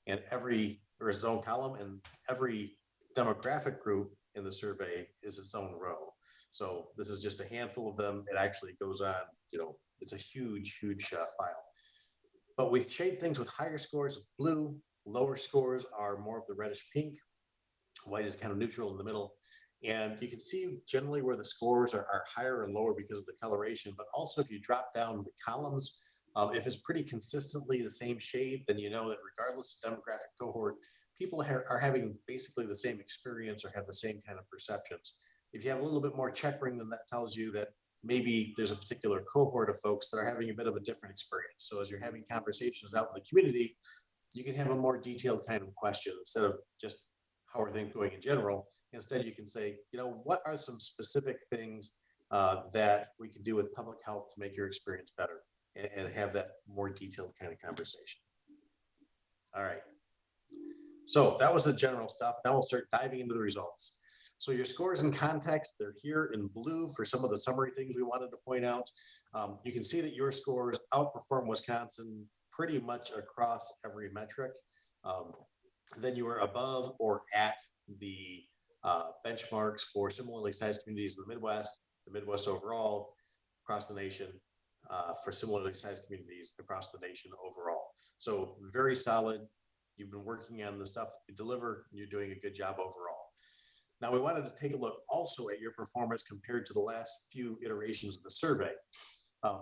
S19: and its own column, and every demographic group in the survey is its own row. So this is just a handful of them. It actually goes on, it's a huge file. But we shade things with higher scores with blue, lower scores are more of the reddish pink, white is kind of neutral in the middle. And you can see generally where the scores are higher and lower because of the coloration, but also if you drop down the columns, if it's pretty consistently the same shade, then you know that regardless of demographic cohort, people are having basically the same experience or have the same kind of perceptions. If you have a little bit more checkering, then that tells you that maybe there's a particular cohort of folks that are having a bit of a different experience. So as you're having conversations out in the community, you can have a more detailed kind of question instead of just how are things going in general. Instead, you can say, what are some specific things that we can do with public health to make your experience better, and have that more detailed kind of conversation. All right. So that was the general stuff. Now we'll start diving into the results. So your scores in context, they're here in blue for some of the summary things we wanted to point out. You can see that your scores outperform Wisconsin pretty much across every metric. Then you are above or at the benchmarks for similarly sized communities in the Midwest overall, across the nation, for similarly sized communities across the nation overall. So very solid. You've been working on the stuff that you deliver, and you're doing a good job overall. Now we wanted to take a look also at your performance compared to the last few iterations of the survey.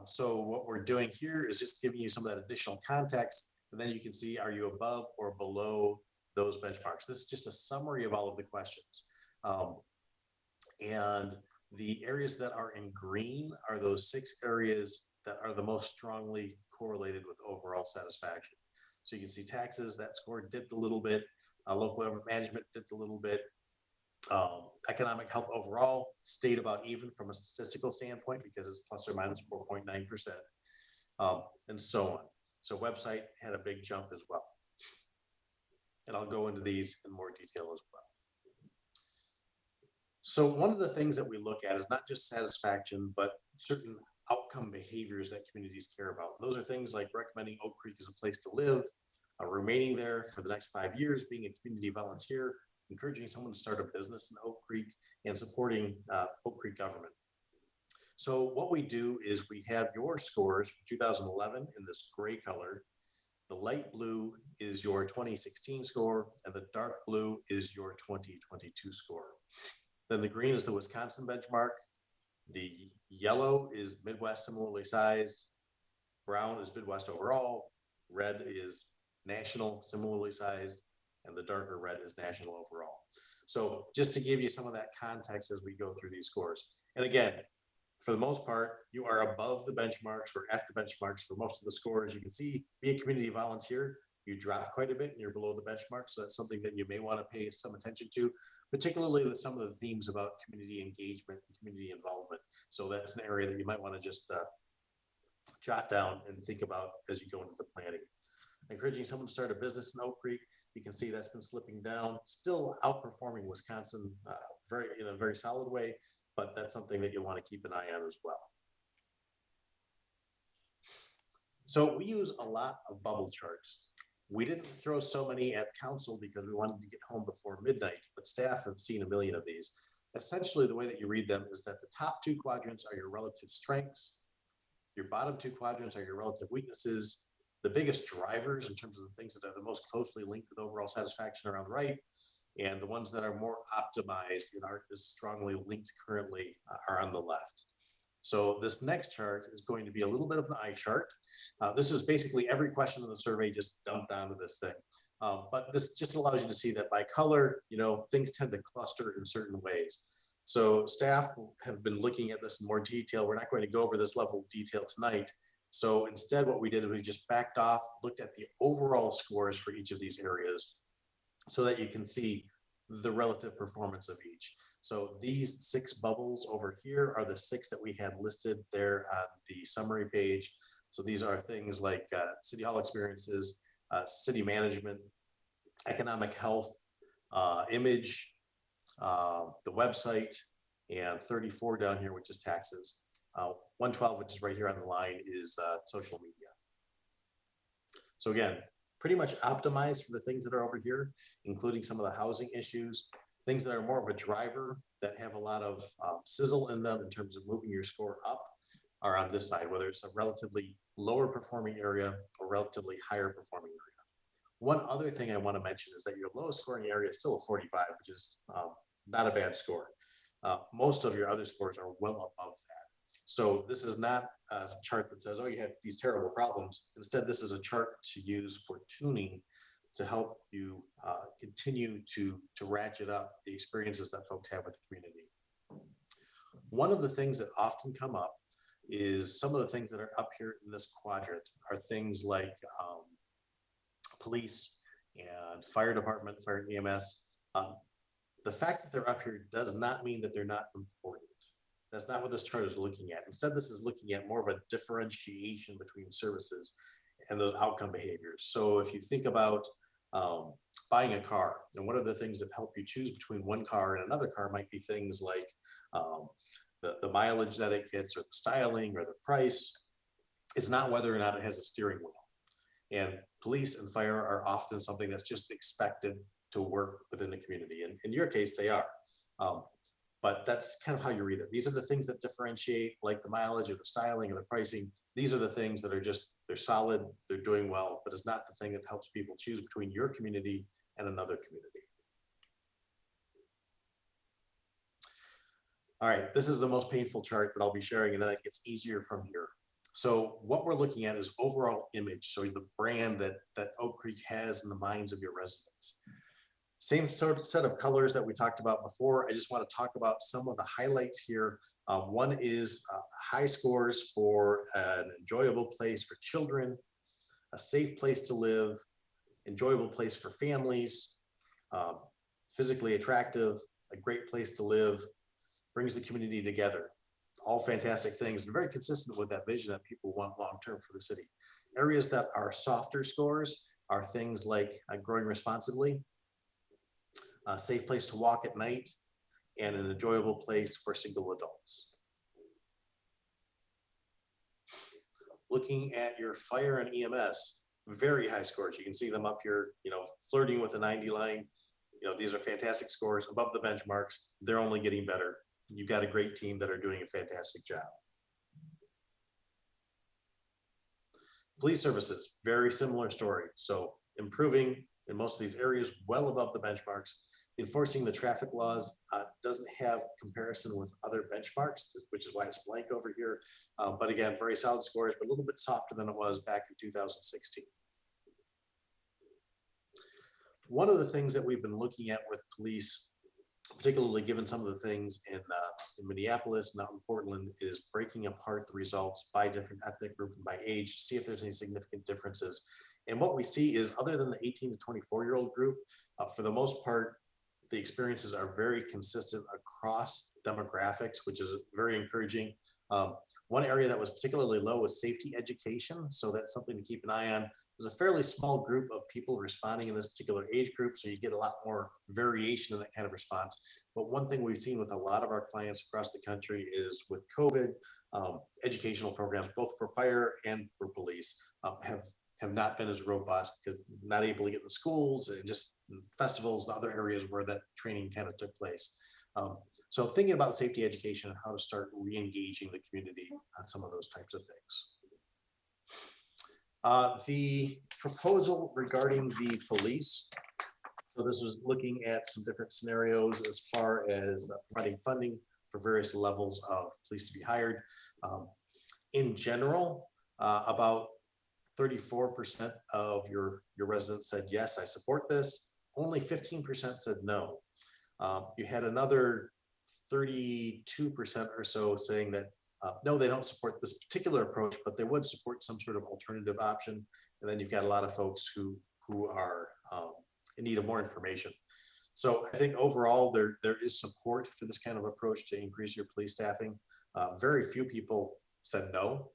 S19: So what we're doing here is just giving you some of that additional context, and then you can see, are you above or below those benchmarks? This is just a summary of all of the questions. And the areas that are in green are those 6 areas that are the most strongly correlated with overall satisfaction. So you can see taxes, that score dipped a little bit. Local government management dipped a little bit. Economic health overall stayed about even from a statistical standpoint because it's plus or minus 4.9%, and so on. So website had a big jump as well. And I'll go into these in more detail as well. So one of the things that we look at is not just satisfaction, but certain outcome behaviors that communities care about. Those are things like recommending Oak Creek as a place to live, remaining there for the next 5 years, being a community volunteer, encouraging someone to start a business in Oak Creek, and supporting Oak Creek government. So what we do is we have your scores for 2011 in this gray color. The light blue is your 2016 score, and the dark blue is your 2022 score. Then the green is the Wisconsin benchmark. The yellow is Midwest similarly sized. Brown is Midwest overall. Red is national similarly sized. And the darker red is national overall. So just to give you some of that context as we go through these scores. And again, for the most part, you are above the benchmarks or at the benchmarks for most of the scores. You can see, be a community volunteer, you drop quite a bit and you're below the benchmark. So that's something that you may want to pay some attention to, particularly with some of the themes about community engagement and community involvement. So that's an area that you might want to just jot down and think about as you go into the planning. Encouraging someone to start a business in Oak Creek. You can see that's been slipping down, still outperforming Wisconsin in a very solid way, but that's something that you'll want to keep an eye on as well. So we use a lot of bubble charts. We didn't throw so many at council because we wanted to get home before midnight, but staff have seen a million of these. Essentially, the way that you read them is that the top 2 quadrants are your relative strengths. Your bottom 2 quadrants are your relative weaknesses. The biggest drivers in terms of the things that are the most closely linked with overall satisfaction are on the right, and the ones that are more optimized and aren't as strongly linked currently are on the left. So this next chart is going to be a little bit of an eye chart. This is basically every question in the survey just dumped onto this thing. But this just allows you to see that by color, things tend to cluster in certain ways. So staff have been looking at this in more detail. We're not going to go over this level of detail tonight. So instead, what we did is we just backed off, looked at the overall scores for each of these areas so that you can see the relative performance of each. So these 6 bubbles over here are the 6 that we had listed there on the summary page. So these are things like City Hall experiences, city management, economic health, image, the website, and 34 down here, which is taxes. 112, which is right here on the line, is social media. So again, pretty much optimized for the things that are over here, including some of the housing issues, things that are more of a driver that have a lot of sizzle in them in terms of moving your score up are on this side, whether it's a relatively lower performing area or relatively higher performing area. One other thing I want to mention is that your lowest scoring area is still a 45, which is not a bad score. Most of your other scores are well above that. So this is not a chart that says, oh, you have these terrible problems. Instead, this is a chart to use for tuning to help you continue to ratchet up the experiences that folks have with the community. One of the things that often come up is some of the things that are up here in this quadrant are things like police and fire department, fire and EMS. The fact that they're up here does not mean that they're not important. That's not what this chart is looking at. Instead, this is looking at more of a differentiation between services and those outcome behaviors. So if you think about buying a car, and one of the things that help you choose between one car and another car might be things like the mileage that it gets, or the styling, or the price. It's not whether or not it has a steering wheel. And police and fire are often something that's just expected to work within the community. And in your case, they are. But that's kind of how you read it. These are the things that differentiate, like the mileage or the styling or the pricing. These are the things that are just, they're solid, they're doing well, but it's not the thing that helps people choose between your community and another community. All right, this is the most painful chart that I'll be sharing, and then it gets easier from here. So what we're looking at is overall image. So the brand that Oak Creek has in the minds of your residents. Same sort of set of colors that we talked about before. I just want to talk about some of the highlights here. One is high scores for an enjoyable place for children, a safe place to live, enjoyable place for families, physically attractive, a great place to live, brings the community together. All fantastic things and very consistent with that vision that people want long-term for the city. Areas that are softer scores are things like growing responsibly, a safe place to walk at night, and an enjoyable place for single adults. Looking at your fire and EMS, very high scores. You can see them up here, flirting with the 90 line. These are fantastic scores above the benchmarks. They're only getting better. You've got a great team that are doing a fantastic job. Police services, very similar story. So improving in most of these areas, well above the benchmarks. Enforcing the traffic laws doesn't have comparison with other benchmarks, which is why it's blank over here. But again, very solid scores, but a little bit softer than it was back in 2016. One of the things that we've been looking at with police, particularly given some of the things in Minneapolis, not in Portland, is breaking apart the results by different ethnic group and by age, see if there's any significant differences. And what we see is, other than the 18 to 24-year-old group, for the most part, the experiences are very consistent across demographics, which is very encouraging. One area that was particularly low was safety education. So that's something to keep an eye on. There's a fairly small group of people responding in this particular age group, so you get a lot more variation in that kind of response. But one thing we've seen with a lot of our clients across the country is with COVID, educational programs, both for fire and for police, have not been as robust because not able to get in the schools and just festivals and other areas where that training kind of took place. So thinking about safety education and how to start re-engaging the community on some of those types of things. The proposal regarding the police. So this was looking at some different scenarios as far as providing funding for various levels of police to be hired. In general, about 34% of your residents said, yes, I support this. Only 15% said no. You had another 32% or so saying that no, they don't support this particular approach, but they would support some sort of alternative option. And then you've got a lot of folks who are in need of more information. So I think overall there is support for this kind of approach to increase your police staffing. Very few people said no.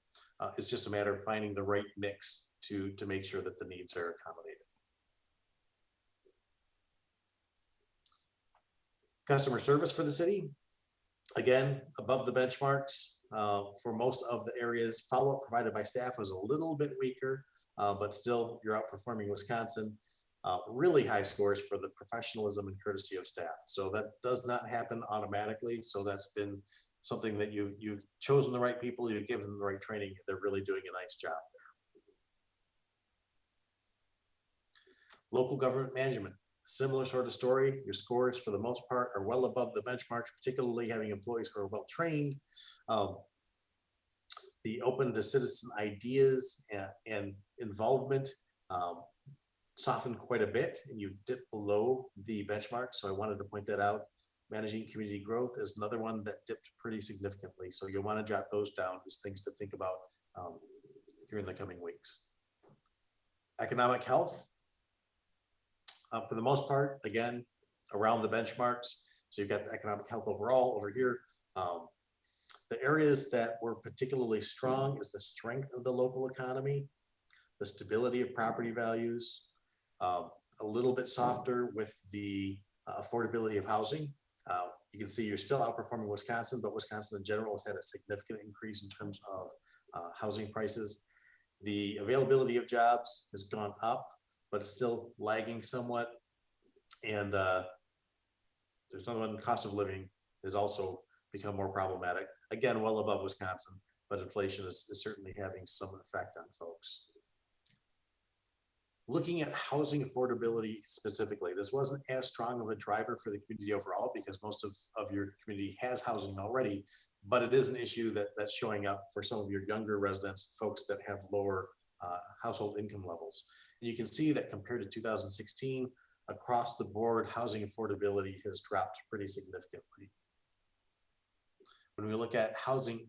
S19: It's just a matter of finding the right mix to make sure that the needs are accommodated. Customer service for the city, again, above the benchmarks. For most of the areas, follow-up provided by staff was a little bit weaker, but still you're outperforming Wisconsin. Really high scores for the professionalism and courtesy of staff. So that does not happen automatically. So that's been something that you've chosen the right people, you've given them the right training. They're really doing a nice job there. Local government management, similar sort of story. Your scores for the most part are well above the benchmarks, particularly having employees who are well trained. The open to citizen ideas and involvement softened quite a bit, and you dip below the benchmark. So I wanted to point that out. Managing community growth is another one that dipped pretty significantly. So you'll want to jot those down as things to think about here in the coming weeks. Economic health, for the most part, again, around the benchmarks. So you've got the economic health overall over here. The areas that were particularly strong is the strength of the local economy, the stability of property values, a little bit softer with the affordability of housing. You can see you're still outperforming Wisconsin, but Wisconsin in general has had a significant increase in terms of housing prices. The availability of jobs has gone up, but it's still lagging somewhat. And there's another one, cost of living has also become more problematic. Again, well above Wisconsin, but inflation is certainly having some effect on folks. Looking at housing affordability specifically, this wasn't as strong of a driver for the community overall because most of your community has housing already, but it is an issue that's showing up for some of your younger residents, folks that have lower household income levels. And you can see that compared to 2016, across the board, housing affordability has dropped pretty significantly. When we look at housing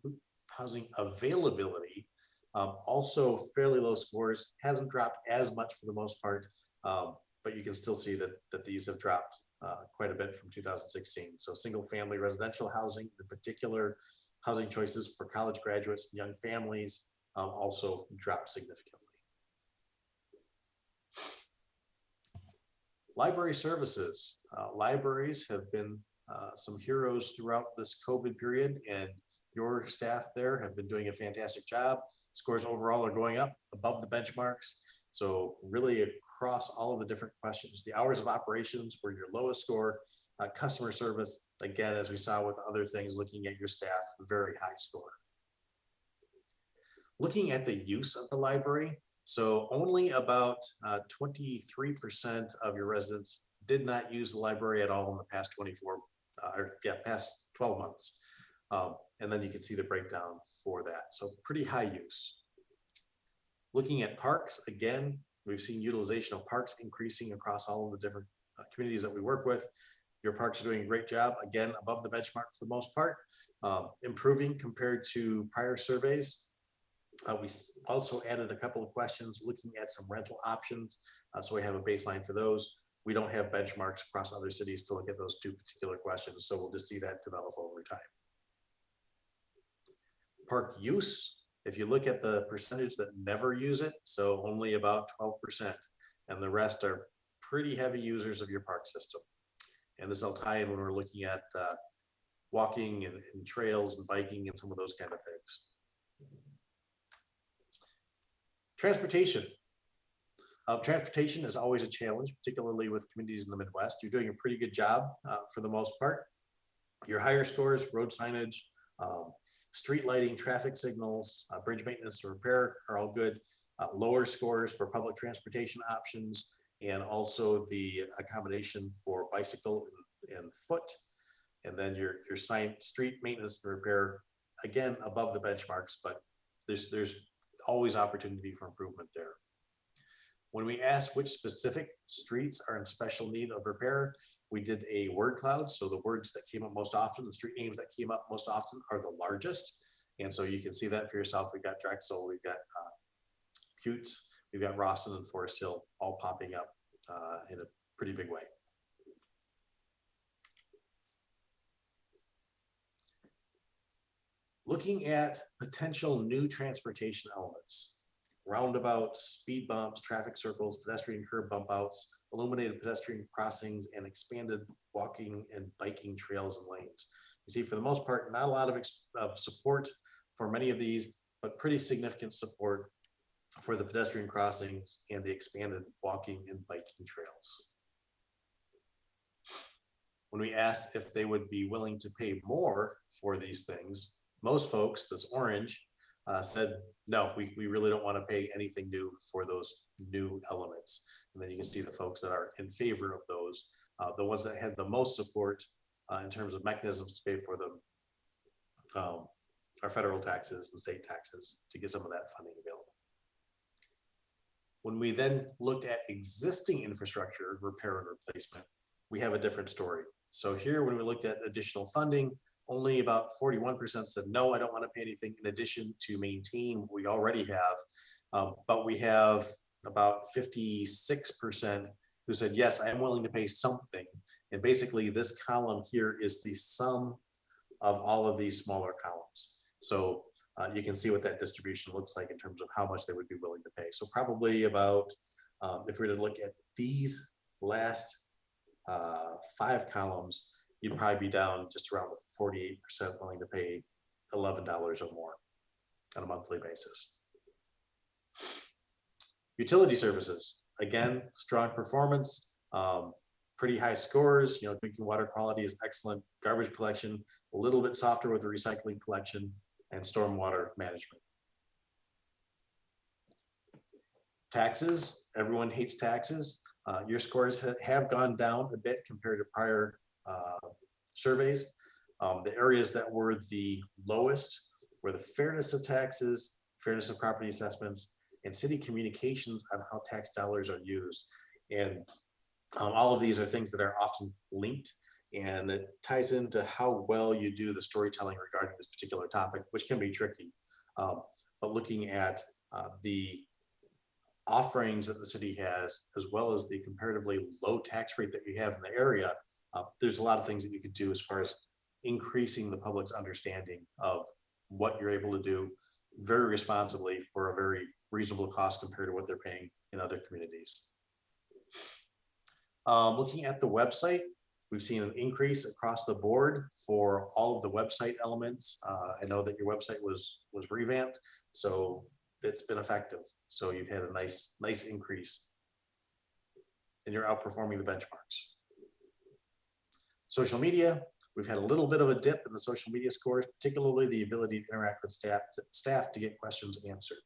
S19: availability, also fairly low scores, hasn't dropped as much for the most part, but you can still see that these have dropped quite a bit from 2016. So single family residential housing, in particular, housing choices for college graduates and young families also dropped significantly. Library services. Libraries have been some heroes throughout this COVID period, and your staff there have been doing a fantastic job. Scores overall are going up above the benchmarks. So really across all of the different questions, the hours of operations were your lowest score. Customer service, again, as we saw with other things, looking at your staff, very high score. Looking at the use of the library, so only about 23% of your residents did not use the library at all in the past past 12 months. And then you can see the breakdown for that. So pretty high use. Looking at parks, again, we've seen utilization of parks increasing across all of the different communities that we work with. Your parks are doing a great job, again, above the benchmark for the most part, improving compared to prior surveys. We also added a couple of questions looking at some rental options. So we have a baseline for those. We don't have benchmarks across other cities to look at those two particular questions. So we'll just see that develop over time. Park use, if you look at the percentage that never use it, so only about 12%, and the rest are pretty heavy users of your park system. And this will tie in when we're looking at walking and trails and biking and some of those kind of things. Transportation. Transportation is always a challenge, particularly with communities in the Midwest. You're doing a pretty good job for the most part. Your higher scores, road signage, street lighting, traffic signals, bridge maintenance and repair are all good. Lower scores for public transportation options, and also the accommodation for bicycle and foot. And then your street maintenance and repair, again, above the benchmarks, but there's always opportunity for improvement there. When we asked which specific streets are in special need of repair, we did a word cloud. So the words that came up most often, the street names that came up most often are the largest. And so you can see that for yourself. We've got Drexel, we've got Cutes, we've got Rawson and Forest Hill all popping up in a pretty big way. Looking at potential new transportation elements, roundabouts, speed bumps, traffic circles, pedestrian curb bump outs, illuminated pedestrian crossings, and expanded walking and biking trails and lanes. You see, for the most part, not a lot of support for many of these, but pretty significant support for the pedestrian crossings and the expanded walking and biking trails. When we asked if they would be willing to pay more for these things, most folks, this orange, said, no, we really don't want to pay anything new for those new elements. And then you can see the folks that are in favor of those, the ones that had the most support in terms of mechanisms to pay for them are federal taxes and state taxes to get some of that funding available. When we then looked at existing infrastructure repair and replacement, we have a different story. So here, when we looked at additional funding, only about 41% said, no, I don't want to pay anything in addition to maintain what we already have. But we have about 56% who said, yes, I am willing to pay something. And basically this column here is the sum of all of these smaller columns. So you can see what that distribution looks like in terms of how much they would be willing to pay. So probably about, if we were to look at these last 5 columns, you'd probably be down just around the 48% willing to pay $11 or more on a monthly basis. Utility services, again, strong performance, pretty high scores. You know, drinking water quality is excellent. Garbage collection, a little bit softer with the recycling collection, and stormwater management. Taxes, everyone hates taxes. Your scores have gone down a bit compared to prior surveys. The areas that were the lowest were the fairness of taxes, fairness of property assessments, and city communications on how tax dollars are used. And all of these are things that are often linked, and it ties into how well you do the storytelling regarding this particular topic, which can be tricky. But looking at the offerings that the city has, as well as the comparatively low tax rate that you have in the area, there's a lot of things that you could do as far as increasing the public's understanding of what you're able to do very responsibly for a very reasonable cost compared to what they're paying in other communities. Looking at the website, We've seen an increase across the board for all of the website elements. I know that your website was revamped, so it's been effective. So you've had a nice increase, and you're outperforming the benchmarks. Social media, we've had a little bit of a dip in the social media scores, particularly the ability to interact with staff to get questions answered.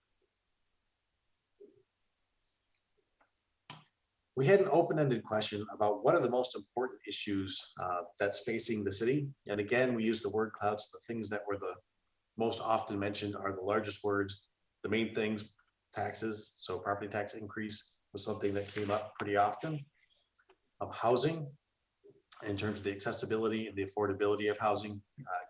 S19: We had an open-ended question about what are the most important issues that's facing the city. And again, we use the word clouds. The things that were the most often mentioned are the largest words. The main things, taxes. So property tax increase was something that came up pretty often. Housing, in terms of the accessibility and the affordability of housing,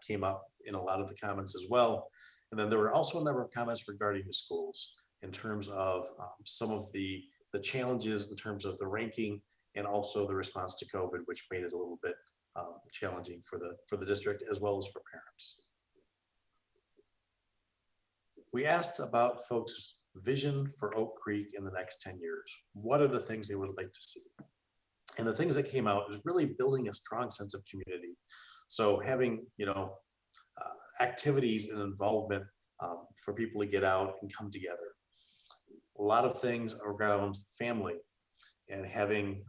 S19: came up in a lot of the comments as well. And then there were also a number of comments regarding the schools in terms of some of the challenges in terms of the ranking and also the response to COVID, which made it a little bit challenging for the district as well as for parents. We asked about folks' vision for Oak Creek in the next 10 years. What are the things they would like to see? And the things that came out is really building a strong sense of community. So having, activities and involvement for people to get out and come together. A lot of things around family and having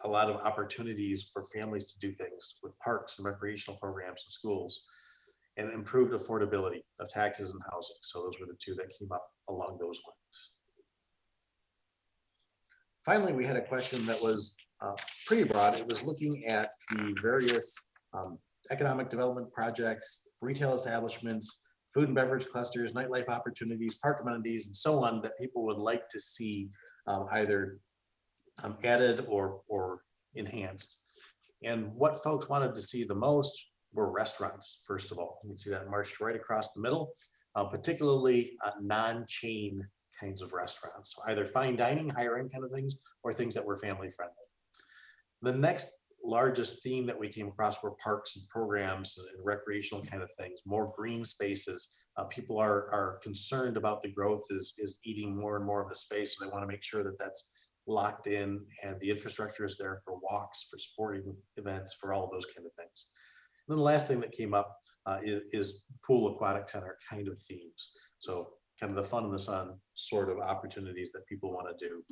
S19: a lot of opportunities for families to do things with parks and recreational programs and schools, and improved affordability of taxes and housing. So those were the two that came up along those lines. Finally, we had a question that was pretty broad. It was looking at the various economic development projects, retail establishments, food and beverage clusters, nightlife opportunities, park amenities, and so on that people would like to see either added or enhanced. And what folks wanted to see the most were restaurants, first of all. You can see that marched right across the middle, particularly non-chain kinds of restaurants. So either fine dining, higher end kind of things, or things that were family friendly. The next largest theme that we came across were parks and programs and recreational kind of things, more green spaces. People are concerned about the growth is eating more and more of the space. So they want to make sure that that's locked in and the infrastructure is there for walks, for sporting events, for all of those kind of things. And then the last thing that came up is pool aquatic center kind of themes. So kind of the fun in the sun sort of opportunities that people want to do,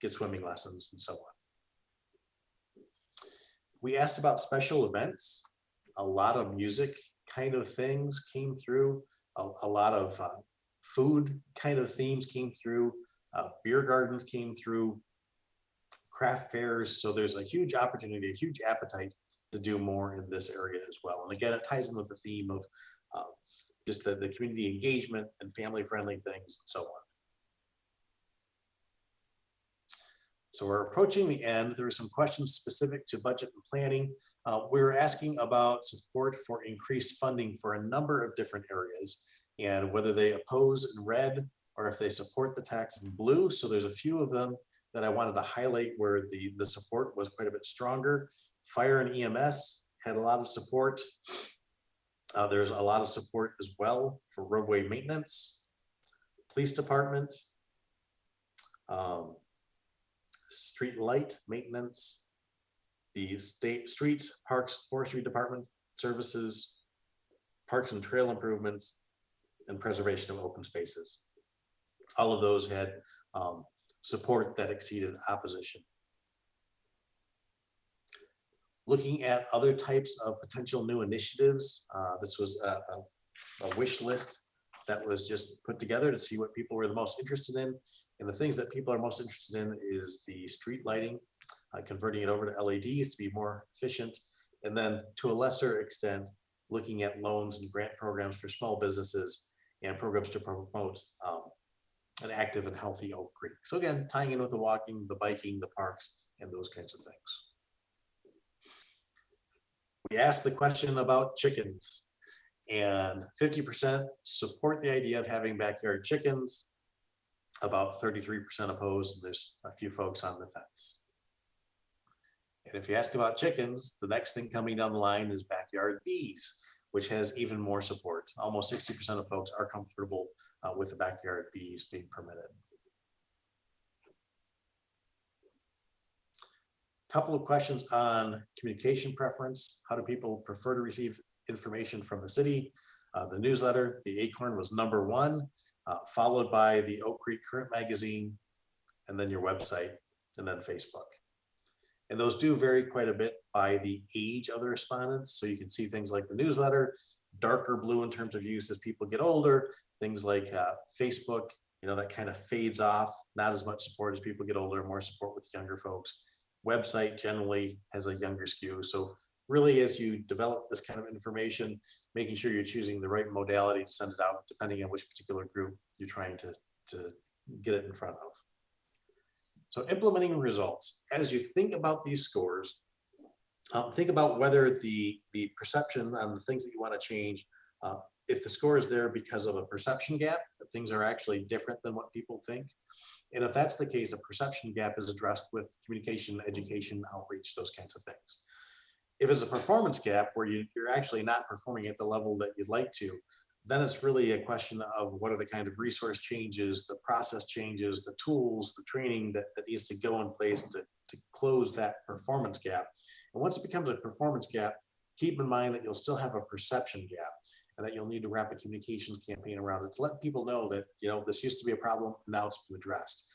S19: get swimming lessons and so on. We asked about special events. A lot of music kind of things came through. A lot of food kind of themes came through. Beer gardens came through. Craft fairs. So there's a huge opportunity, a huge appetite to do more in this area as well. And again, it ties in with the theme of just the community engagement and family friendly things and so on. So we're approaching the end. There are some questions specific to budget and planning. We're asking about support for increased funding for a number of different areas and whether they oppose in red or if they support the tax in blue. So there's a few of them that I wanted to highlight where the support was quite a bit stronger. Fire and EMS had a lot of support. There's a lot of support as well for roadway maintenance, police department, street light maintenance, the state streets, parks, forestry department services, parks and trail improvements, and preservation of open spaces. All of those had support that exceeded opposition. Looking at other types of potential new initiatives, this was a wish list that was just put together to see what people were the most interested in. And the things that people are most interested in is the street lighting, converting it over to LEDs to be more efficient. And then to a lesser extent, looking at loans and grant programs for small businesses and programs to promote an active and healthy Oak Creek. So again, tying in with the walking, the biking, the parks, and those kinds of things. We asked the question about chickens, and 50% support the idea of having backyard chickens. About 33% opposed, and there's a few folks on the fence. And if you ask about chickens, the next thing coming down the line is backyard bees, which has even more support. Almost 60% of folks are comfortable with the backyard bees being permitted. Couple of questions on communication preference. How do people prefer to receive information from the city? The newsletter, the Acorn was #1, followed by the Oak Creek Current Magazine, and then your website, and then Facebook. And those do vary quite a bit by the age of the respondents. So you can see things like the newsletter, darker blue in terms of use as people get older, things like Facebook, that kind of fades off, not as much support as people get older, more support with younger folks. Website generally has a younger skew. So really, as you develop this kind of information, making sure you're choosing the right modality to send it out, depending on which particular group you're trying to get it in front of. So implementing results. As you think about these scores, think about whether the perception on the things that you want to change, if the score is there because of a perception gap, that things are actually different than what people think. And if that's the case, a perception gap is addressed with communication, education, outreach, those kinds of things. If it's a performance gap where you're actually not performing at the level that you'd like to, then it's really a question of what are the kind of resource changes, the process changes, the tools, the training that needs to go in place to close that performance gap. And once it becomes a performance gap, keep in mind that you'll still have a perception gap and that you'll need to wrap a communications campaign around it to let people know that, this used to be a problem and now it's been addressed.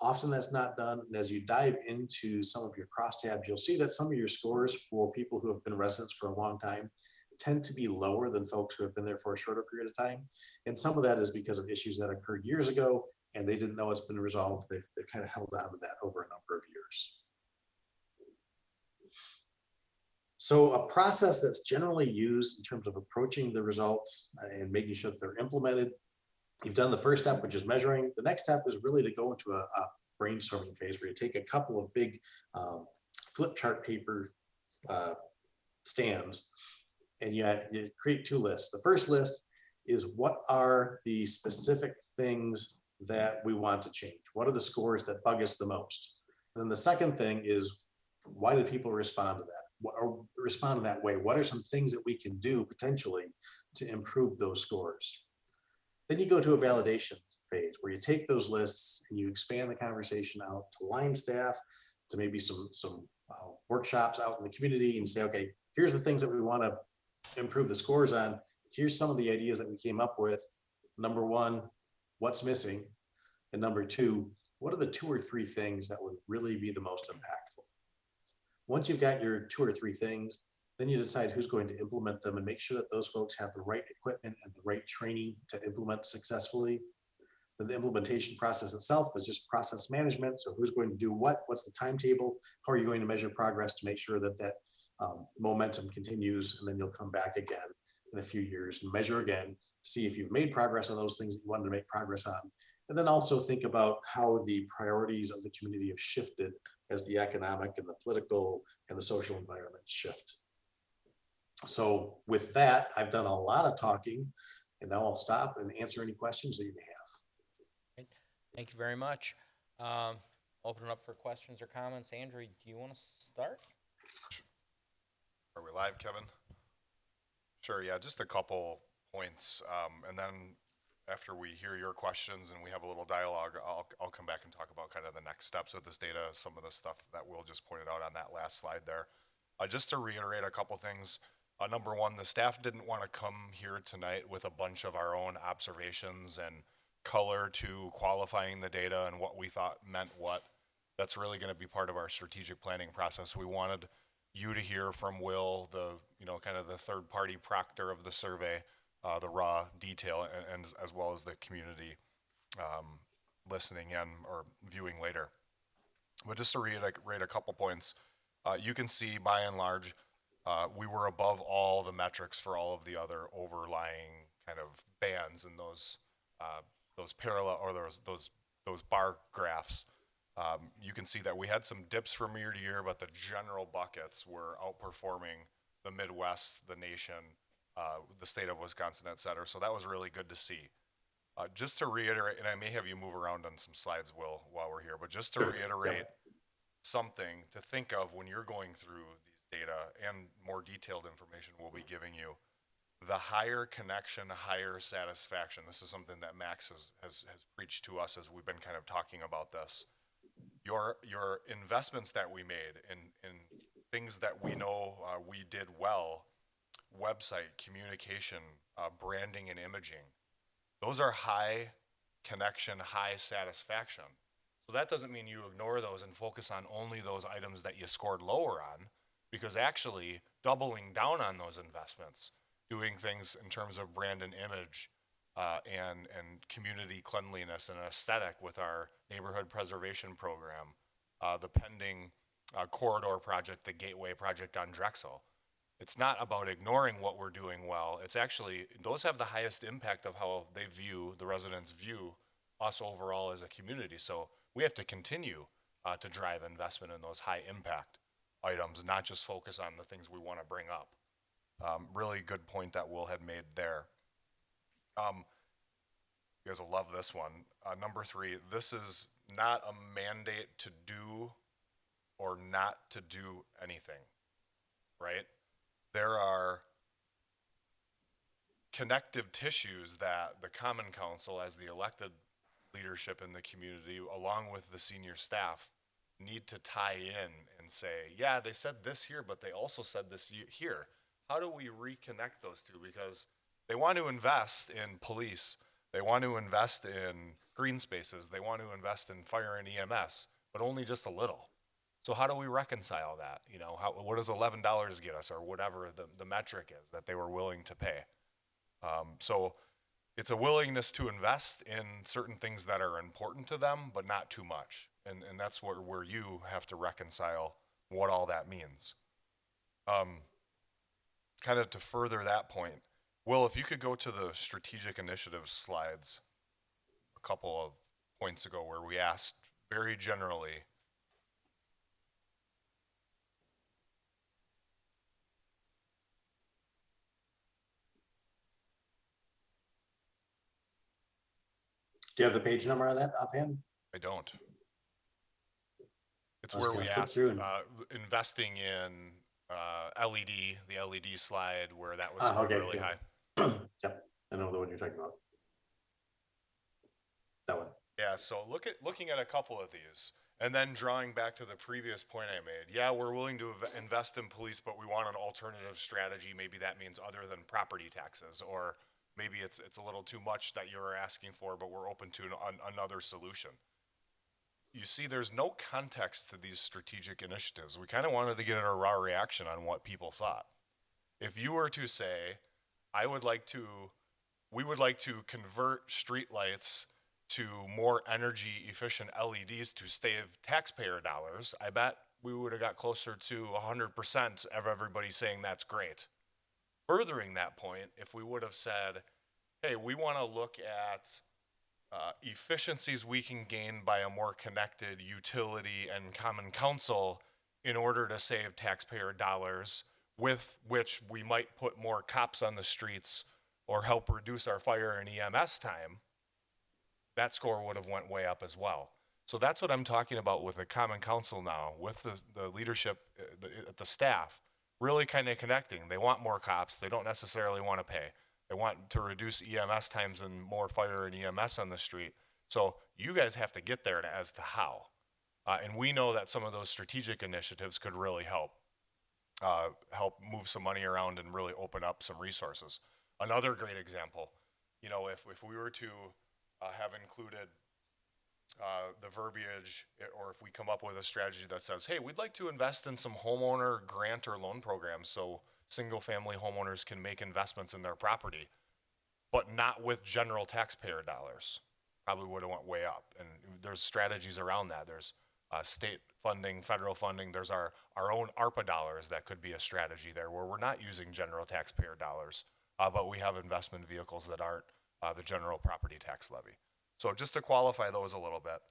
S19: Often that's not done. And as you dive into some of your crosstabs, you'll see that some of your scores for people who have been residents for a long time tend to be lower than folks who have been there for a shorter period of time. And some of that is because of issues that occurred years ago and they didn't know it's been resolved. They've kind of held on to that over a number of years. So a process that's generally used in terms of approaching the results and making sure that they're implemented. You've done the first step, which is measuring. The next step is really to go into a brainstorming phase where you take a couple of big flip chart paper stands and you create 2 lists. The first list is what are the specific things that we want to change? What are the scores that bug us the most? And then the second thing is, why did people respond to that? Or respond in that way? What are some things that we can do potentially to improve those scores? Then you go to a validation phase where you take those lists and you expand the conversation out to line staff, to maybe some workshops out in the community and say, okay, here's the things that we want to improve the scores on. Here's some of the ideas that we came up with. Number 1, what's missing? And number 2, what are the 2 or 3 things that would really be the most impactful? Once you've got your 2 or 3 things, then you decide who's going to implement them and make sure that those folks have the right equipment and the right training to implement successfully. Then the implementation process itself is just process management. So who's going to do what? What's the timetable? How are you going to measure progress to make sure that momentum continues? And then you'll come back again in a few years and measure again to see if you've made progress on those things that you wanted to make progress on. And then also think about how the priorities of the community have shifted as the economic and the political and the social environment shift. So with that, I've done a lot of talking, and now I'll stop and answer any questions that you may have.
S1: Thank you very much. Open it up for questions or comments. Andrew, do you want to start?
S20: Are we live, Kevin? Sure, yeah, just a couple points. And then after we hear your questions and we have a little dialogue, I'll come back and talk about kind of the next steps with this data, some of the stuff that Will just pointed out on that last slide there. Just to reiterate a couple things. Number 1, the staff didn't want to come here tonight with a bunch of our own observations and color to qualifying the data and what we thought meant what. That's really going to be part of our strategic planning process. We wanted you to hear from Will, the kind of the third party proctor of the survey, the raw detail, and as well as the community listening in or viewing later. But just to reiterate a couple points, you can see by and large, we were above all the metrics for all of the other overlying kind of bands and those parallel or those bar graphs. You can see that we had some dips from year to year, but the general buckets were outperforming the Midwest, the nation, the state of Wisconsin, et cetera. So that was really good to see. Just to reiterate, and I may have you move around on some slides, Will, while we're here, but just to reiterate something to think of when you're going through these data and more detailed information we'll be giving you. The higher connection, higher satisfaction. This is something that Max has preached to us as we've been kind of talking about this. your investments that we made in things that we know we did well, website, communication, branding and imaging, those are high connection, high satisfaction. So that doesn't mean you ignore those and focus on only those items that you scored lower on, because actually doubling down on those investments, doing things in terms of brand and image, and community cleanliness and aesthetic with our neighborhood preservation program, the pending corridor project, the Gateway project on Drexel. It's not about ignoring what we're doing well. It's actually, those have the highest impact of how they view, the residents view us overall as a community. So we have to continue to drive investment in those high impact items, not just focus on the things we want to bring up. Really good point that Will had made there. You guys will love this one. Number 3, this is not a mandate to do or not to do anything, right? There are connective tissues that the Common Council, as the elected leadership in the community, along with the senior staff, need to tie in and say, yeah, they said this here, but they also said this here. How do we reconnect those two? Because they want to invest in police, they want to invest in green spaces, they want to invest in fire and EMS, but only just a little. So how do we reconcile that? You know, what does $11 get us, or whatever the metric is that they were willing to pay? So it's a willingness to invest in certain things that are important to them, but not too much. And that's where you have to reconcile what all that means. Kind of to further that point, Will, if you could go to the strategic initiatives slides a couple of points ago, where we asked very generally,
S19: Do you have the page number on that offhand?
S20: I don't. It's
S19: I was
S20: where
S19: gonna
S20: we
S19: flip
S20: asked
S19: through and-
S20: investing in LED, the LED slide where that was
S19: Okay,
S20: really
S19: yeah.
S20: high.
S19: Yep, I know the one you're talking about. That one.
S20: Yeah, so looking at a couple of these, and then drawing back to the previous point I made. Yeah, we're willing to invest in police, but we want an alternative strategy. Maybe that means other than property taxes, or maybe it's a little too much that you're asking for, but we're open to another solution. You see, there's no context to these strategic initiatives. We kind of wanted to get a raw reaction on what people thought. If you were to say, we would like to convert streetlights to more energy efficient LEDs to save taxpayer dollars, I bet we would have got closer to 100% of everybody saying that's great. Furthering that point, if we would have said, hey, we want to look at efficiencies we can gain by a more connected utility and common council in order to save taxpayer dollars, with which we might put more cops on the streets or help reduce our fire and EMS time, that score would have went way up as well. So that's what I'm talking about with the common council now, with the leadership, the staff, really kind of connecting. They want more cops. They don't necessarily want to pay. They want to reduce EMS times and more fire and EMS on the street. So you guys have to get there as to how. And we know that some of those strategic initiatives could really help move some money around and really open up some resources. Another great example, you know, if we were to have included the verbiage, or if we come up with a strategy that says, hey, we'd like to invest in some homeowner grant or loan programs so single family homeowners can make investments in their property, but not with general taxpayer dollars, probably would have went way up. And there's strategies around that. There's state funding, federal funding. There's our own ARPA dollars that could be a strategy there, where we're not using general taxpayer dollars, but we have investment vehicles that aren't the general property tax levy. So just to qualify those a little bit.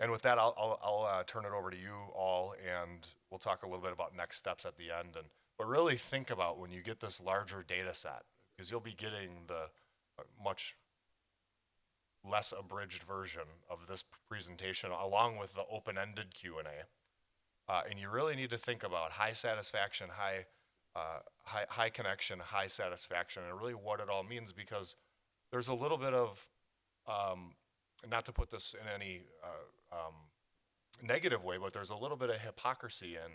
S20: And with that, I'll turn it over to you all, and we'll talk a little bit about next steps at the end. But really think about when you get this larger data set, because you'll be getting the much less abridged version of this presentation, along with the open-ended Q&A. And you really need to think about high satisfaction, high connection, high satisfaction, and really what it all means, because there's a little bit of, not to put this in any negative way, but there's a little bit of hypocrisy. And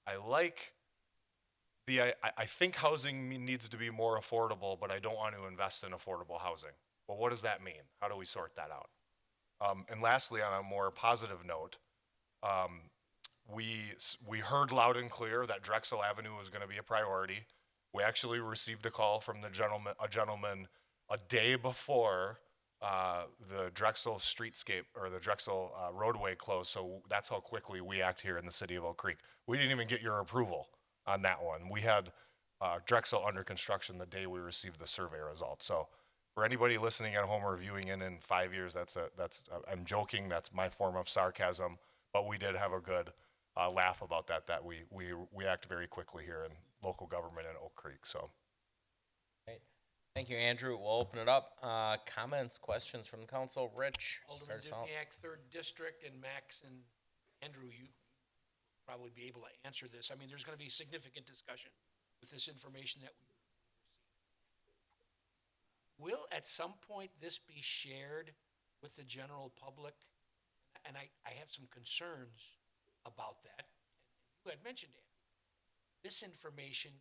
S20: I like I think housing needs to be more affordable, but I don't want to invest in affordable housing. Well, what does that mean? How do we sort that out? And lastly, on a more positive note, we heard loud and clear that Drexel Avenue was going to be a priority. We actually received a call from a gentleman a day before the Drexel streetscape or the Drexel roadway closed. So that's how quickly we act here in the city of Oak Creek. We didn't even get your approval on that one. We had Drexel under construction the day we received the survey results. So for anybody listening at home or viewing in 5 years, I'm joking. That's my form of sarcasm. But we did have a good laugh about that we act very quickly here in local government in Oak Creek. So.
S1: Great. Thank you, Andrew. We'll open it up. Comments, questions from the council. Rich,
S10: Alderman
S1: start us out.
S10: Dukniak, 3rd District, and Max and Andrew, you probably be able to answer this. I mean, there's going to be significant discussion with this information that we received. Will at some point this be shared with the general public? And I have some concerns about that. And you had mentioned it. This information can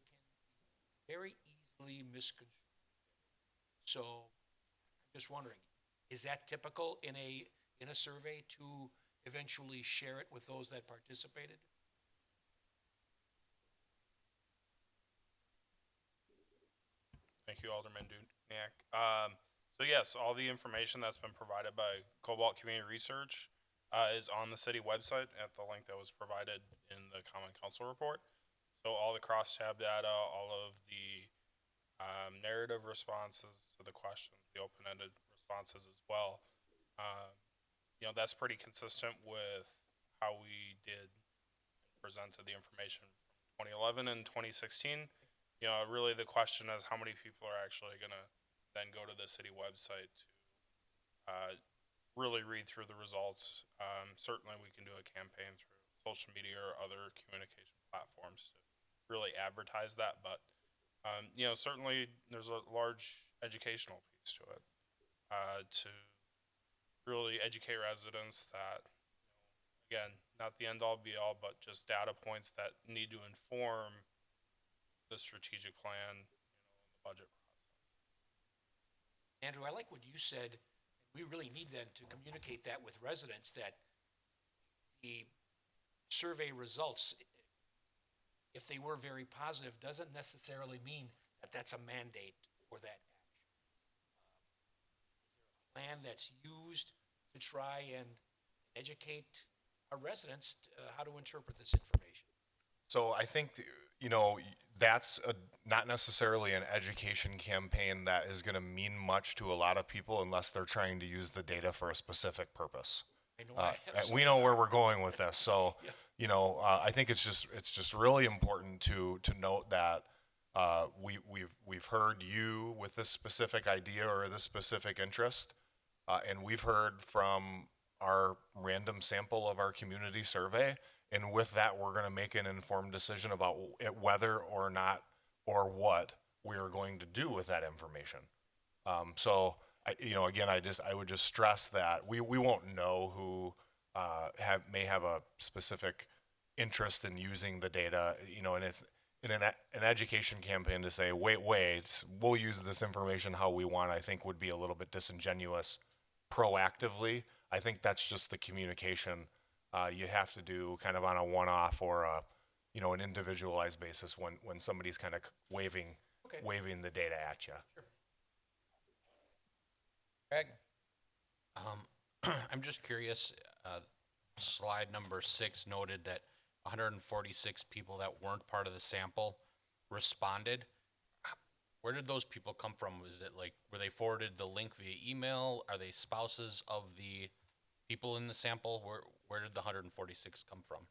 S10: be very easily misconstrued. So I'm just wondering, is that typical in a survey to eventually share it with those that participated?
S18: Thank you, Alderman Dukniak. So yes, all the information that's been provided by Cobalt Community Research is on the city website at the link that was provided in the Common Council report. So all the crosstab data, all of the narrative responses to the questions, the open-ended responses as well. That's pretty consistent with how we did presented the information from 2011 and 2016. Really the question is how many people are actually going to then go to the city website to really read through the results. Certainly we can do a campaign through social media or other communication platforms to really advertise that, but certainly there's a large educational piece to it, to really educate residents that, again, not the end all be all, but just data points that need to inform the strategic plan, the budget process.
S10: Andrew, I like what you said. We really need then to communicate that with residents, that the survey results, if they were very positive, doesn't necessarily mean that that's a mandate for that action. Is there a plan that's used to try and educate our residents how to interpret this information?
S20: So I think, that's not necessarily an education campaign that is going to mean much to a lot of people unless they're trying to use the data for a specific purpose. We know where we're going with this. So, I think it's just really important to note that we've heard you with this specific idea or this specific interest, and we've heard from our random sample of our community survey. And with that, we're going to make an informed decision about whether or not or what we are going to do with that information. So, I would just stress that we won't know who may have a specific interest in using the data, and it's in an education campaign to say, wait, we'll use this information how we want, I think would be a little bit disingenuous proactively. I think that's just the communication you have to do kind of on a one-off or an individualized basis when somebody's kind of waving the data at you.
S10: Sure.
S1: Greg?
S9: I'm just curious, slide number 6 noted that 146 people that weren't part of the sample responded. Where did those people come from? Is it were they forwarded the link via email? Are they spouses of the people in the sample? Where did the 146 come from?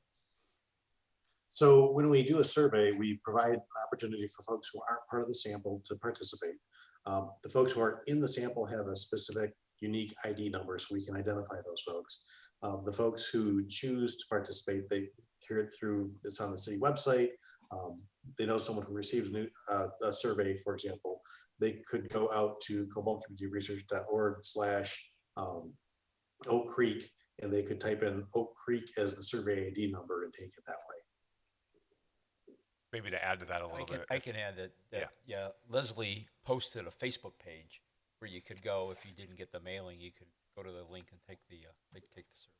S19: So when we do a survey, we provide an opportunity for folks who aren't part of the sample to participate. The folks who are in the sample have a specific unique ID number, so we can identify those folks. The folks who choose to participate, they hear it through, it's on the city website. They know someone who received a survey, for example. They could go out to cobaltcommunityresearch.org/Oak Creek and they could type in Oak Creek as the survey ID number and take it that way.
S20: Maybe to add to that a little bit.
S7: I can add that, yeah, Leslie posted a Facebook page where you could go, if you didn't get the mailing, you could go to the link and take the survey.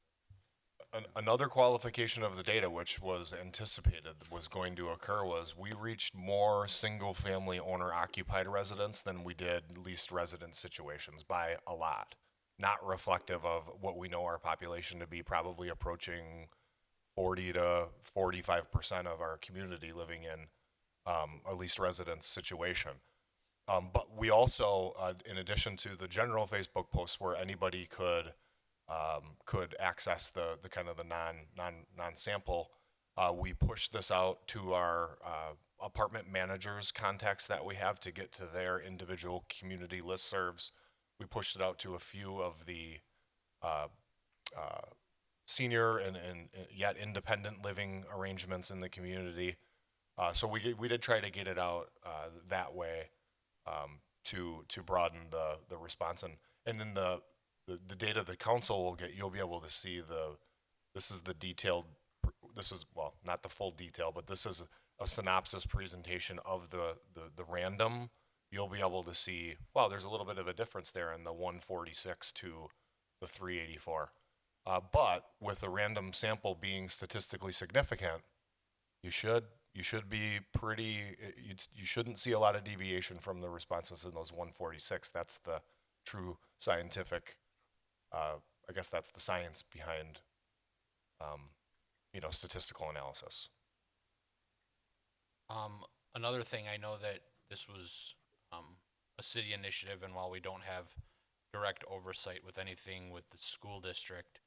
S20: Another qualification of the data, which was anticipated was going to occur, was we reached more single-family owner-occupied residents than we did leased resident situations by a lot. Not reflective of what we know our population to be, probably approaching 40 to 45% of our community living in a leased residence situation. But we also, in addition to the general Facebook posts where anybody could access the kind of the non-sample, we push this out to our apartment managers contacts that we have to get to their individual community listservs. We pushed it out to a few of the senior and yet independent living arrangements in the community. So we did try to get it out that way to broaden the response. And then the data the council will get, you'll be able to see this is the detailed, well, not the full detail, but this is a synopsis presentation of the random. You'll be able to see, wow, there's a little bit of a difference there in the 146 to the 384. But with the random sample being statistically significant, you should be pretty, you shouldn't see a lot of deviation from the responses in those 146. That's the true scientific, I guess that's the science behind, statistical analysis.
S9: Another thing, I know that this was a city initiative, and while we don't have direct oversight with anything with the school district,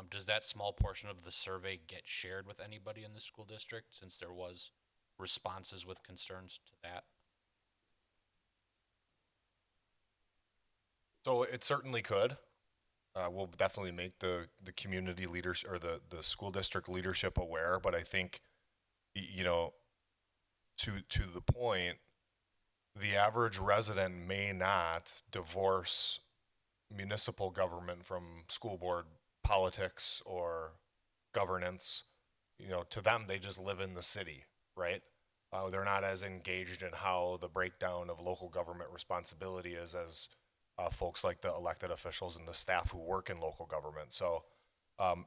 S9: does that small portion of the survey get shared with anybody in the school district, since there was responses with concerns to that?
S20: So it certainly could. We'll definitely make the community leaders or the school district leadership aware, but I think, to the point, the average resident may not divorce municipal government from school board politics or governance. To them, they just live in the city, right? They're not as engaged in how the breakdown of local government responsibility is as folks like the elected officials and the staff who work in local government. So,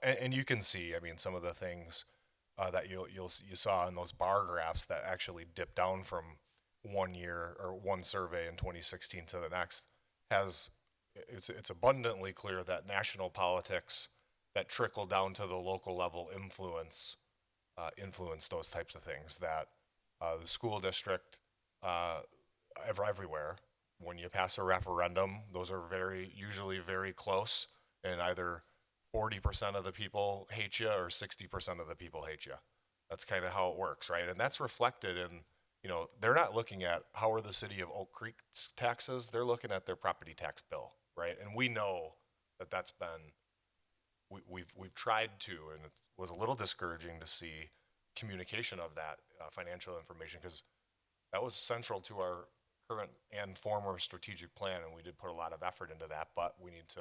S20: and you can see, some of the things that you saw in those bar graphs that actually dip down from 1 year or one survey in 2016 to the next it's abundantly clear that national politics that trickle down to the local level influence those types of things, that the school district everywhere, when you pass a referendum, those are usually very close, and either 40% of the people hate you or 60% of the people hate you. That's kind of how it works, right? And that's reflected in, they're not looking at how are the city of Oak Creek's taxes, they're looking at their property tax bill, right? And we know that that's been, we've tried to, and it was a little discouraging to see communication of that financial information, because that was central to our current and former strategic plan, and we did put a lot of effort into that, but we need to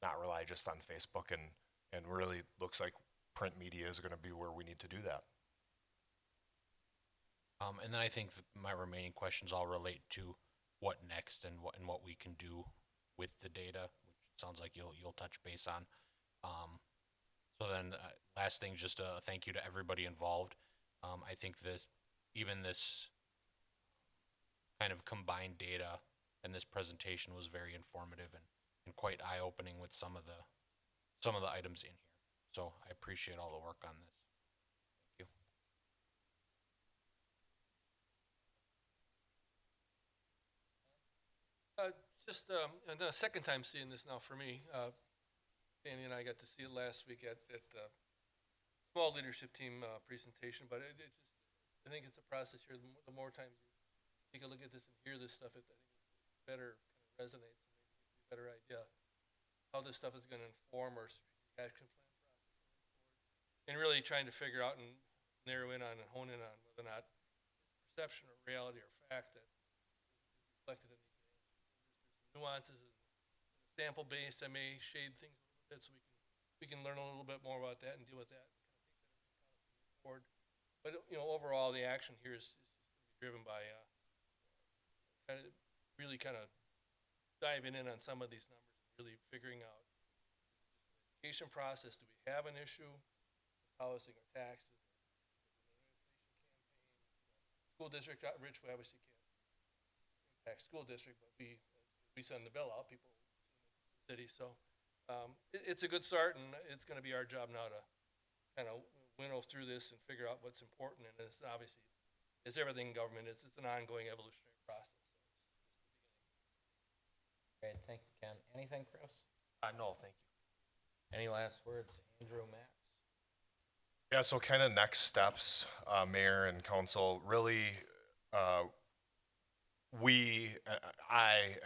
S20: not rely just on Facebook, and really looks like print media is going to be where we need to do that.
S9: And then I think my remaining questions all relate to what next and what we can do with the data, which sounds like you'll touch base on. So then, last thing, just a thank you to everybody involved. I think that even this kind of combined data and this presentation was very informative and quite eye-opening with some of the items in here. So I appreciate all the work on this. Thank you.
S4: And then a second time seeing this now for me. Danny and I got to see it last week at small leadership team presentation, but I think it's a process here. The more times you take a look at this and hear this stuff, I think it better kind of resonates and maybe gives you a better idea how this stuff is going to inform our strategic action plan process and really trying to figure out and narrow in on and hone in on whether or not it's perception or reality or fact that is reflected in these answers. There's some nuances in the sample base that may shade things a little bit, so we can we can learn a little bit more about that and deal with that. Forward. But, overall, the action here is driven by, really kind of diving in on some of these numbers, really figuring out the education process. Do we have an issue with housing or taxes? School district, Rich, we obviously can't impact school district, but we send the bill out, people in the city. So it's a good start, and it's going to be our job now to kind of winnow through this and figure out what's important. And it's obviously, it's everything in government. It's an ongoing evolutionary process.
S1: Great, thank you, Ken. Anything, Chris?
S3: No, thank you.
S1: Any last words? Andrew, Max?
S20: Yeah, so kind of next steps, Mayor and Council, really, I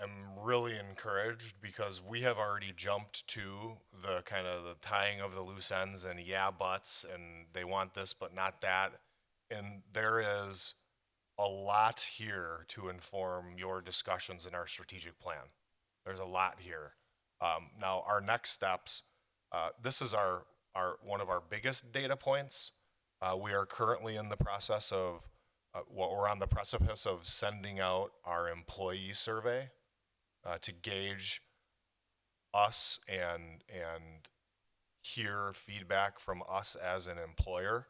S20: am really encouraged because we have already jumped to the kind of the tying of the loose ends and buts, and they want this but not that. And there is a lot here to inform your discussions in our strategic plan. There's a lot here. Now, our next steps, this is our one of our biggest data points. We are currently in the process of, we're on the precipice of sending out our employee survey to gauge us and hear feedback from us as an employer.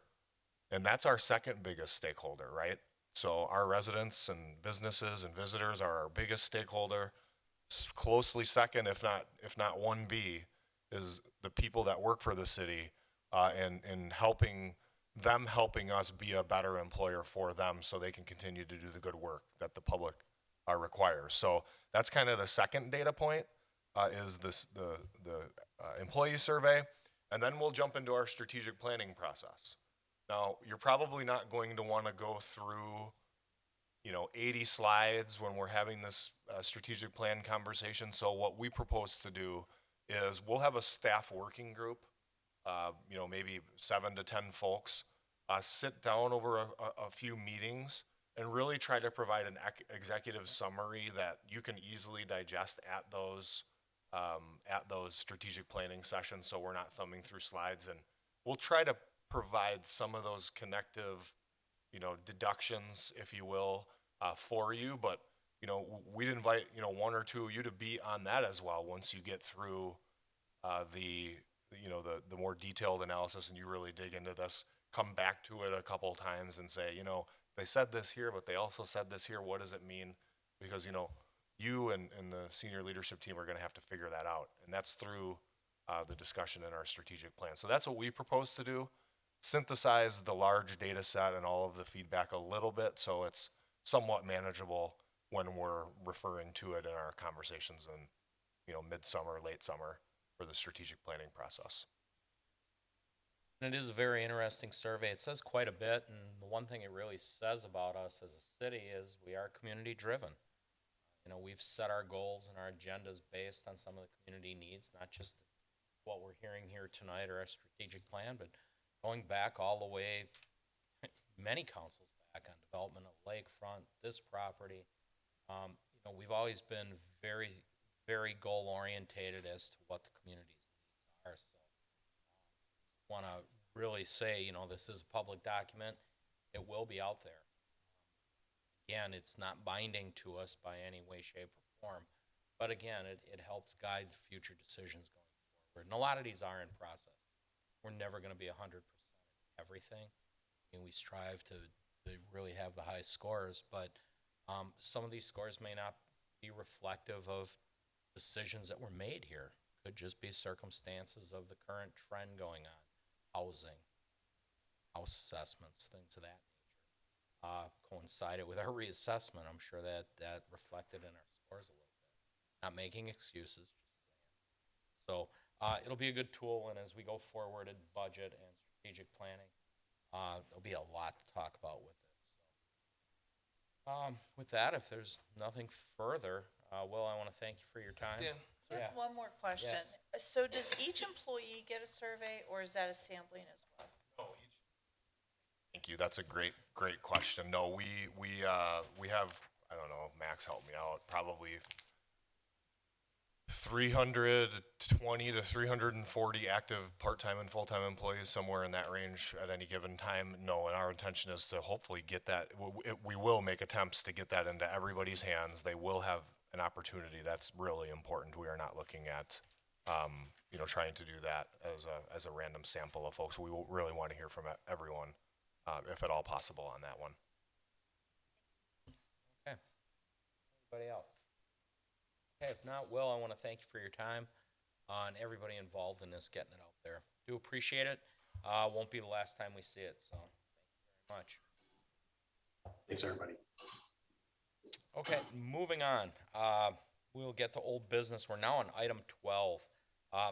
S20: And that's our second biggest stakeholder, right? So our residents and businesses and visitors are our biggest stakeholder. Closely second, if not 1B, is the people that work for the city, and helping us be a better employer for them so they can continue to do the good work that the public requires. So that's kind of the second data point, is the employee survey. And then we'll jump into our strategic planning process. Now, you're probably not going to want to go through 80 slides when we're having this strategic plan conversation. So what we propose to do is we'll have a staff working group, maybe 7 to 10 folks, sit down over a few meetings and really try to provide an executive summary that you can easily digest at those strategic planning sessions. So we're not thumbing through slides, and we'll try to provide some of those connective, deductions, if you will, for you. But we'd invite, one or two of you to be on that as well once you get through the more detailed analysis and you really dig into this. Come back to it a couple of times and say, they said this here, but they also said this here. What does it mean? Because, you and the senior leadership team are going to have to figure that out. And that's through the discussion in our strategic plan. So that's what we propose to do. Synthesize the large data set and all of the feedback a little bit so it's somewhat manageable when we're referring to it in our conversations in, midsummer, late summer for the strategic planning process.
S1: And it is a very interesting survey. It says quite a bit, and the one thing it really says about us as a city is we are community driven. We've set our goals and our agendas based on some of the community needs, not just what we're hearing here tonight or our strategic plan, but going back all the way, many councils back on development of lakefront, this property. We've always been very, very goal orientated as to what the community's needs are. So want to really say, this is a public document. It will be out there. Again, it's not binding to us by any way, shape, or form. But again, it helps guide future decisions going forward. And a lot of these are in process. We're never going to be 100% in everything. We strive to really have the highest scores, but some of these scores may not be reflective of decisions that were made here. Could just be circumstances of the current trend going on. Housing, house assessments, things of that nature. Coincided with our reassessment. I'm sure that reflected in our scores a little bit. Not making excuses, just saying. So it'll be a good tool, and as we go forward in budget and strategic planning, there'll be a lot to talk about with this. So, with that, if there's nothing further, Will, I want to thank you for your time.
S4: Dan,
S16: I have one more question.
S1: Yes.
S16: So does each employee get a survey, or is that a sampling as well?
S20: Thank you. That's a great question. No, we have, I don't know, Max, help me out, probably 320 to 340 active part-time and full-time employees, somewhere in that range at any given time. No, and our intention is to hopefully get that. We will make attempts to get that into everybody's hands. They will have an opportunity. That's really important. We are not looking at, trying to do that as a random sample of folks. We will really want to hear from everyone, if at all possible, on that one.
S1: Okay. Anybody else? Okay, if not, Will, I want to thank you for your time and everybody involved in this, getting it out there. Do appreciate it. Won't be the last time we see it, so thank you very much.
S19: Thanks, everybody.
S1: Okay, moving on. We'll get to old business. We're now on item 12,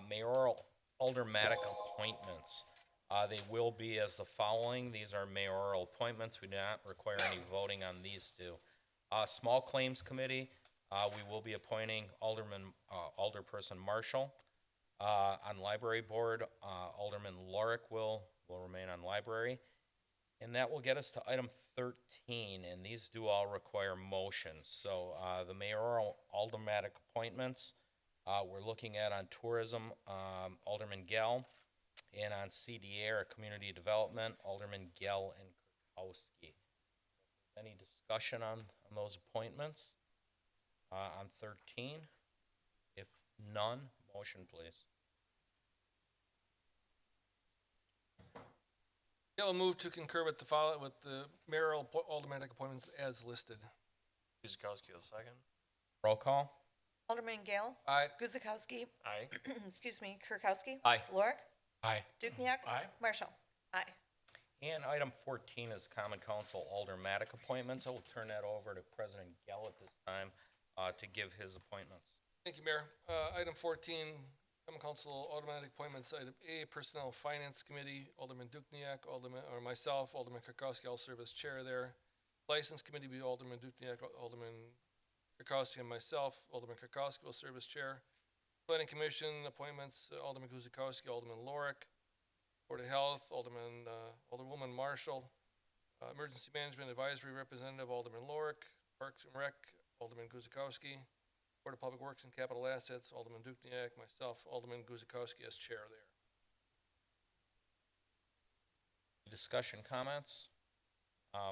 S1: mayoral aldermanic appointments. They will be as the following. These are mayoral appointments. We do not require any voting on these two. Small Claims Committee, we will be appointing Alderperson Marshall. On Library Board, Alderman Lorick will remain on Library. And that will get us to item 13, and these do all require motions. So the mayoral aldermanic appointments, we're looking at on tourism, Alderman Gell, and on CDA, or community development, Alderman Gell and Kirkowski. Any discussion on those appointments? On 13? If none, motion please.
S4: Yeah, I'll move to concur with the mayoral aldermanic appointments as listed.
S3: Guzekowski, a second.
S1: Roll call.
S2: Alderman Gale.
S4: Aye.
S2: Guzekowski.
S3: Aye.
S2: Excuse me, Kirkowski.
S1: Aye.
S2: Lorik.
S9: Aye.
S2: Dukenyak.
S3: Aye.
S2: Marshall. Aye.
S1: And item 14 is Common Council aldermanic appointments. I will turn that over to President Gell at this time to give his appointments.
S4: Thank you, Mayor. Item 14, Common Council automatic appointments. Item A, Personnel Finance Committee, Alderman Dukenyak, myself, Alderman Kirkowski, I'll serve as chair there. License Committee will be Alderman Dukenyak, Alderman Kirkowski, and myself. Alderman Kirkowski will serve as chair. Planning Commission appointments, Alderman Guzekowski, Alderman Lorick. Board of Health, Alderwoman Marshall. Emergency Management Advisory Representative, Alderman Lorick. Parks and Rec, Alderman Guzekowski. Board of Public Works and Capital Assets, Alderman Dukenyak, myself, Alderman Guzekowski as chair there.
S1: Discussion, comments?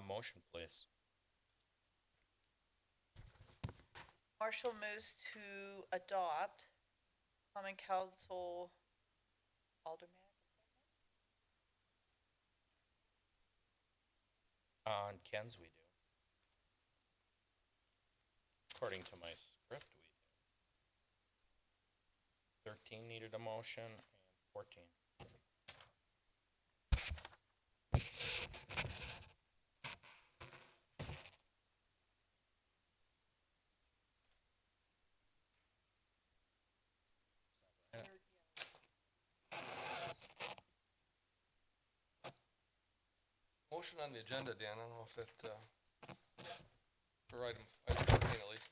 S1: Motion, please.
S16: Marshall moves to adopt Common Council aldermanic.
S1: On Ken's, we do. According to my script, we do. 13 needed a motion, and 14.
S4: Motion on the agenda, Dan, I don't know if that, for item 14 at least.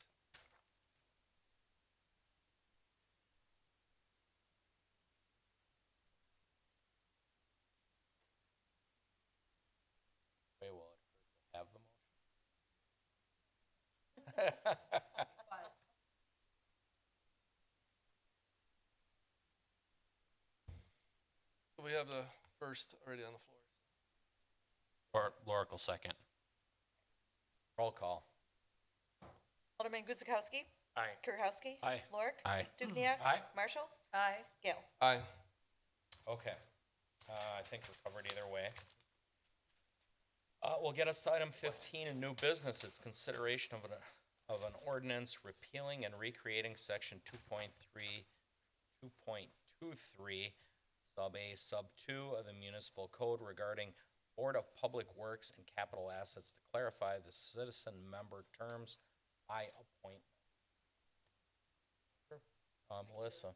S1: Way will it hurt to have the motion?
S4: We have the first already on the floor.
S9: Lorick will second.
S1: Roll call.
S2: Alderman Guzekowski.
S3: Aye.
S2: Kirkowski.
S3: Aye.
S2: Lorik.
S9: Aye.
S2: Dukenyak.
S3: Aye.
S2: Marshall. Aye. Gale.
S4: Aye.
S1: Okay. I think we're covered either way. We'll get us to item 15 in new business. It's consideration of an ordinance repealing and recreating section 2.23, sub A, sub 2 of the municipal code regarding Board of Public Works and Capital Assets to clarify the citizen member terms by appointment. Melissa.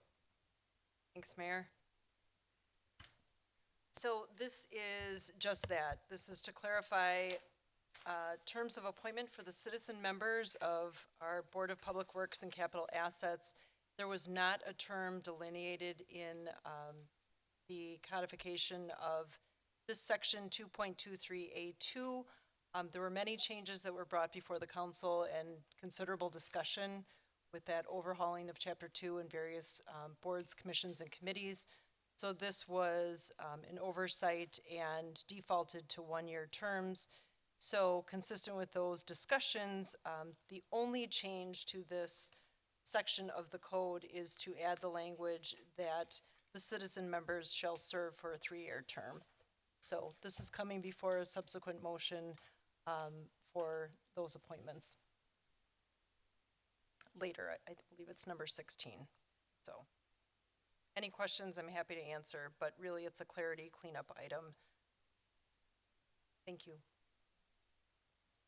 S14: Thanks, Mayor. So this is just that. This is to clarify terms of appointment for the citizen members of our Board of Public Works and Capital Assets. There was not a term delineated in the codification of this section 2.23A2. There were many changes that were brought before the council and considerable discussion with that overhauling of Chapter 2 and various boards, commissions, and committees. So this was an oversight and defaulted to one-year terms. So consistent with those discussions, the only change to this section of the code is to add the language that the citizen members shall serve for a 3-year term. So this is coming before a subsequent motion for those appointments. Later, I believe it's number 16. So any questions, I'm happy to answer, but really it's a clarity cleanup item. Thank you.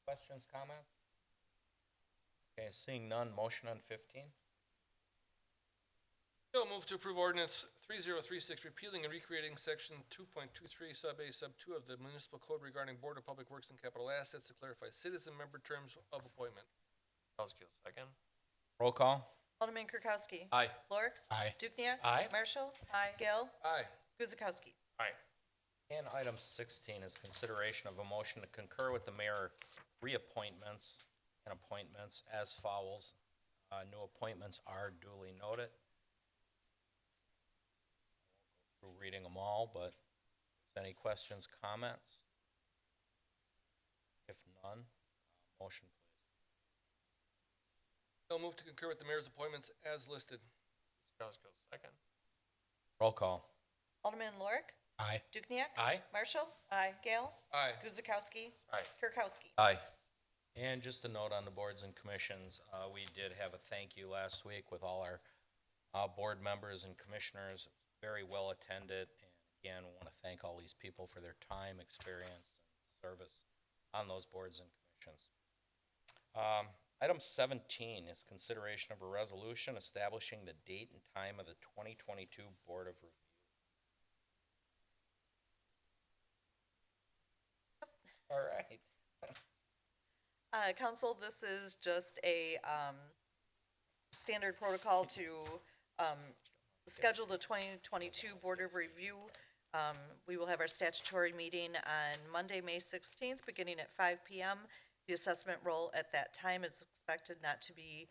S1: Questions, comments? Okay, seeing none, motion on 15.
S4: Bill, move to approve ordinance 3036, repealing and recreating section 2.23 sub A sub 2 of the municipal code regarding Board of Public Works and Capital Assets to clarify citizen member terms of appointment.
S3: Kirkowski will second.
S1: Roll call.
S2: Alderman Kirkowski.
S3: Aye.
S2: Lorik.
S9: Aye.
S2: Dukenyak.
S3: Aye.
S2: Marshall. Aye. Gale.
S4: Aye.
S2: Guzekowski.
S3: Aye.
S1: And item 16 is consideration of a motion to concur with the mayor reappointments and appointments as follows. New appointments are duly noted. I won't go through reading them all, but if there's any questions, comments? If none, motion please.
S4: Bill, move to concur with the mayor's appointments as listed.
S3: Kirkowski will second.
S1: Roll call.
S2: Alderman Lorik.
S9: Aye.
S2: Dukenyak.
S3: Aye.
S2: Marshall. Aye. Gale.
S4: Aye.
S2: Guzekowski.
S3: Aye.
S2: Kirkowski.
S1: Aye. And just a note on the boards and commissions, we did have a thank you last week with all our board members and commissioners. Very well attended, and again, want to thank all these people for their time, experience, and service on those boards and commissions. Item 17 is consideration of a resolution establishing the date and time of the 2022 Board of Review. All right.
S2: Council, this is just a standard protocol to schedule the 2022 Board of Review. We will have our statutory meeting on Monday, May 16th, beginning at 5 p.m. The assessment roll at that time is expected not to be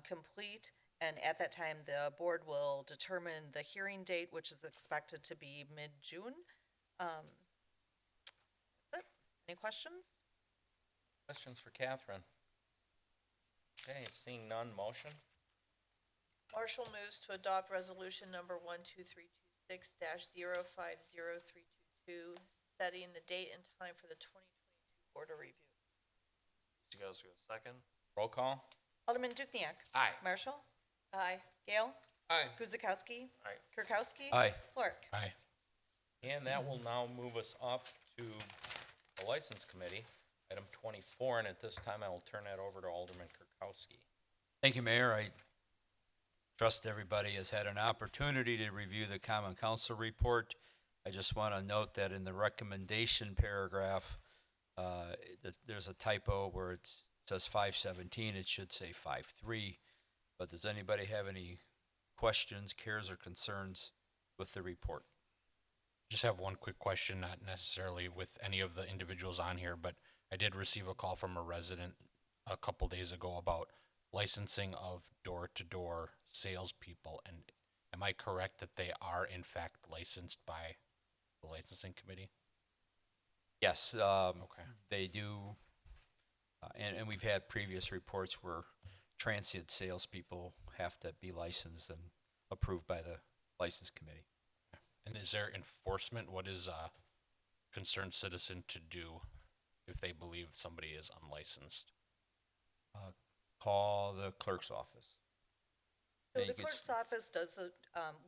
S2: complete, and at that time, the board will determine the hearing date, which is expected to be mid-June. That's it. Any questions?
S1: Questions for Catherine? Okay, seeing none, motion?
S16: Marshall moves to adopt resolution number 12326-050322, setting the date and time for the 2022 Board of Review.
S3: Kirkowski will second.
S1: Roll call.
S2: Alderman Dukenyak.
S3: Aye.
S2: Marshall.
S16: Aye.
S2: Gale.
S4: Aye.
S2: Guzekowski.
S3: Aye.
S2: Kirkowski.
S1: Aye.
S2: Lorik.
S9: Aye.
S1: And that will now move us up to the License Committee, item 24, and at this time, I will turn that over to Alderman Kirkowski.
S7: Thank you, Mayor. I trust everybody has had an opportunity to review the Common Council report. I just want to note that in the recommendation paragraph, that there's a typo where it says 517, it should say 53. But does anybody have any questions, cares, or concerns with the report?
S9: Just have one quick question, not necessarily with any of the individuals on here, but I did receive a call from a resident a couple days ago about licensing of door-to-door salespeople. And am I correct that they are in fact licensed by the licensing committee?
S7: Yes,
S9: Okay.
S7: they do, and we've had previous reports where transient salespeople have to be licensed and approved by the license committee.
S9: And is there enforcement? What is a concerned citizen to do if they believe somebody is unlicensed?
S7: Call the clerk's office.
S2: So
S7: And
S2: the
S7: you could
S2: clerk's office does,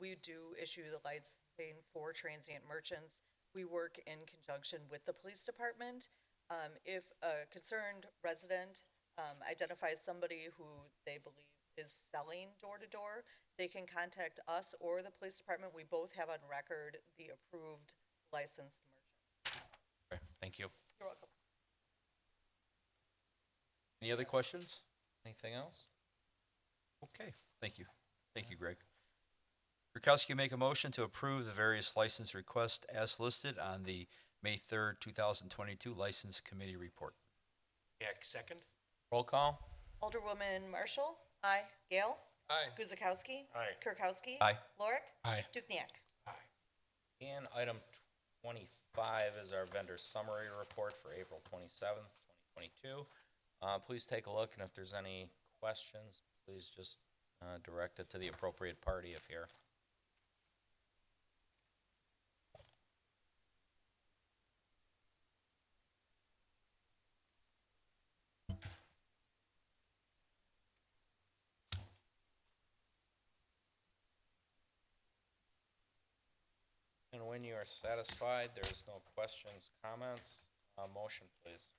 S2: we do issue the licensing for transient merchants. We work in conjunction with the police department. If a concerned resident identifies somebody who they believe is selling door-to-door, they can contact us or the police department. We both have on record the approved licensed merchant.
S9: Okay, thank you.
S2: You're welcome.
S7: Any other questions?
S1: Anything else?
S7: Okay, thank you. Thank you, Greg. Kirkowski make a motion to approve the various license requests as listed on the May 3rd, 2022 License Committee report.
S10: Yeah, second.
S1: Roll call.
S2: Alderwoman Marshall. Aye. Gale.
S4: Aye.
S2: Guzekowski.
S3: Aye.
S2: Kirkowski.
S7: Aye.
S2: Lorick.
S9: Aye.
S2: Dukenyak.
S1: And item 25 is our vendor summary report for April 27th, 2022. Please take a look, and if there's any questions, please just direct it to the appropriate party if here. And when you are satisfied, there's no questions, comments, motion, please.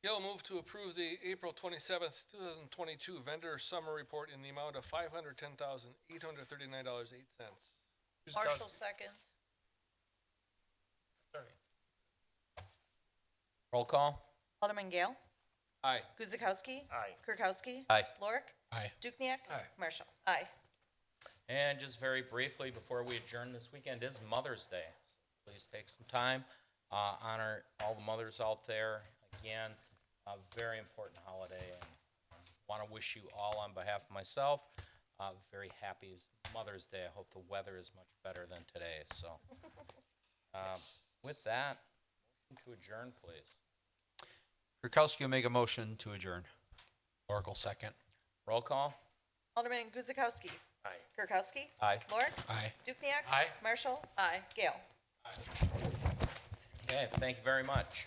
S4: Gail, move to approve the April 27th, 2022 vendor summary report in the amount of $510,839.08.
S16: Marshall seconds.
S1: Roll call?
S2: Alderman Gale.
S4: Aye.
S2: Guzekowski.
S3: Aye.
S2: Kirkowski.
S1: Aye.
S2: Lorick.
S9: Aye.
S2: Dukenyak.
S4: Aye.
S2: Marshall. Aye.
S1: And just very briefly, before we adjourn, this weekend is Mother's Day. So please take some time, honor all the mothers out there. Again, a very important holiday, and want to wish you all on behalf of myself, very happy Mother's Day. I hope the weather is much better than today. So with that, motion to adjourn, please.
S7: Kirkowski will make a motion to adjourn.
S9: Oracle second.
S1: Roll call?
S2: Alderman Guzekowski.
S3: Aye.
S2: Kirkowski.
S7: Aye.
S2: Lorick.
S9: Aye.
S2: Dukenyak.
S3: Aye.
S2: Marshall. Aye. Gale.
S1: Okay, thank you very much.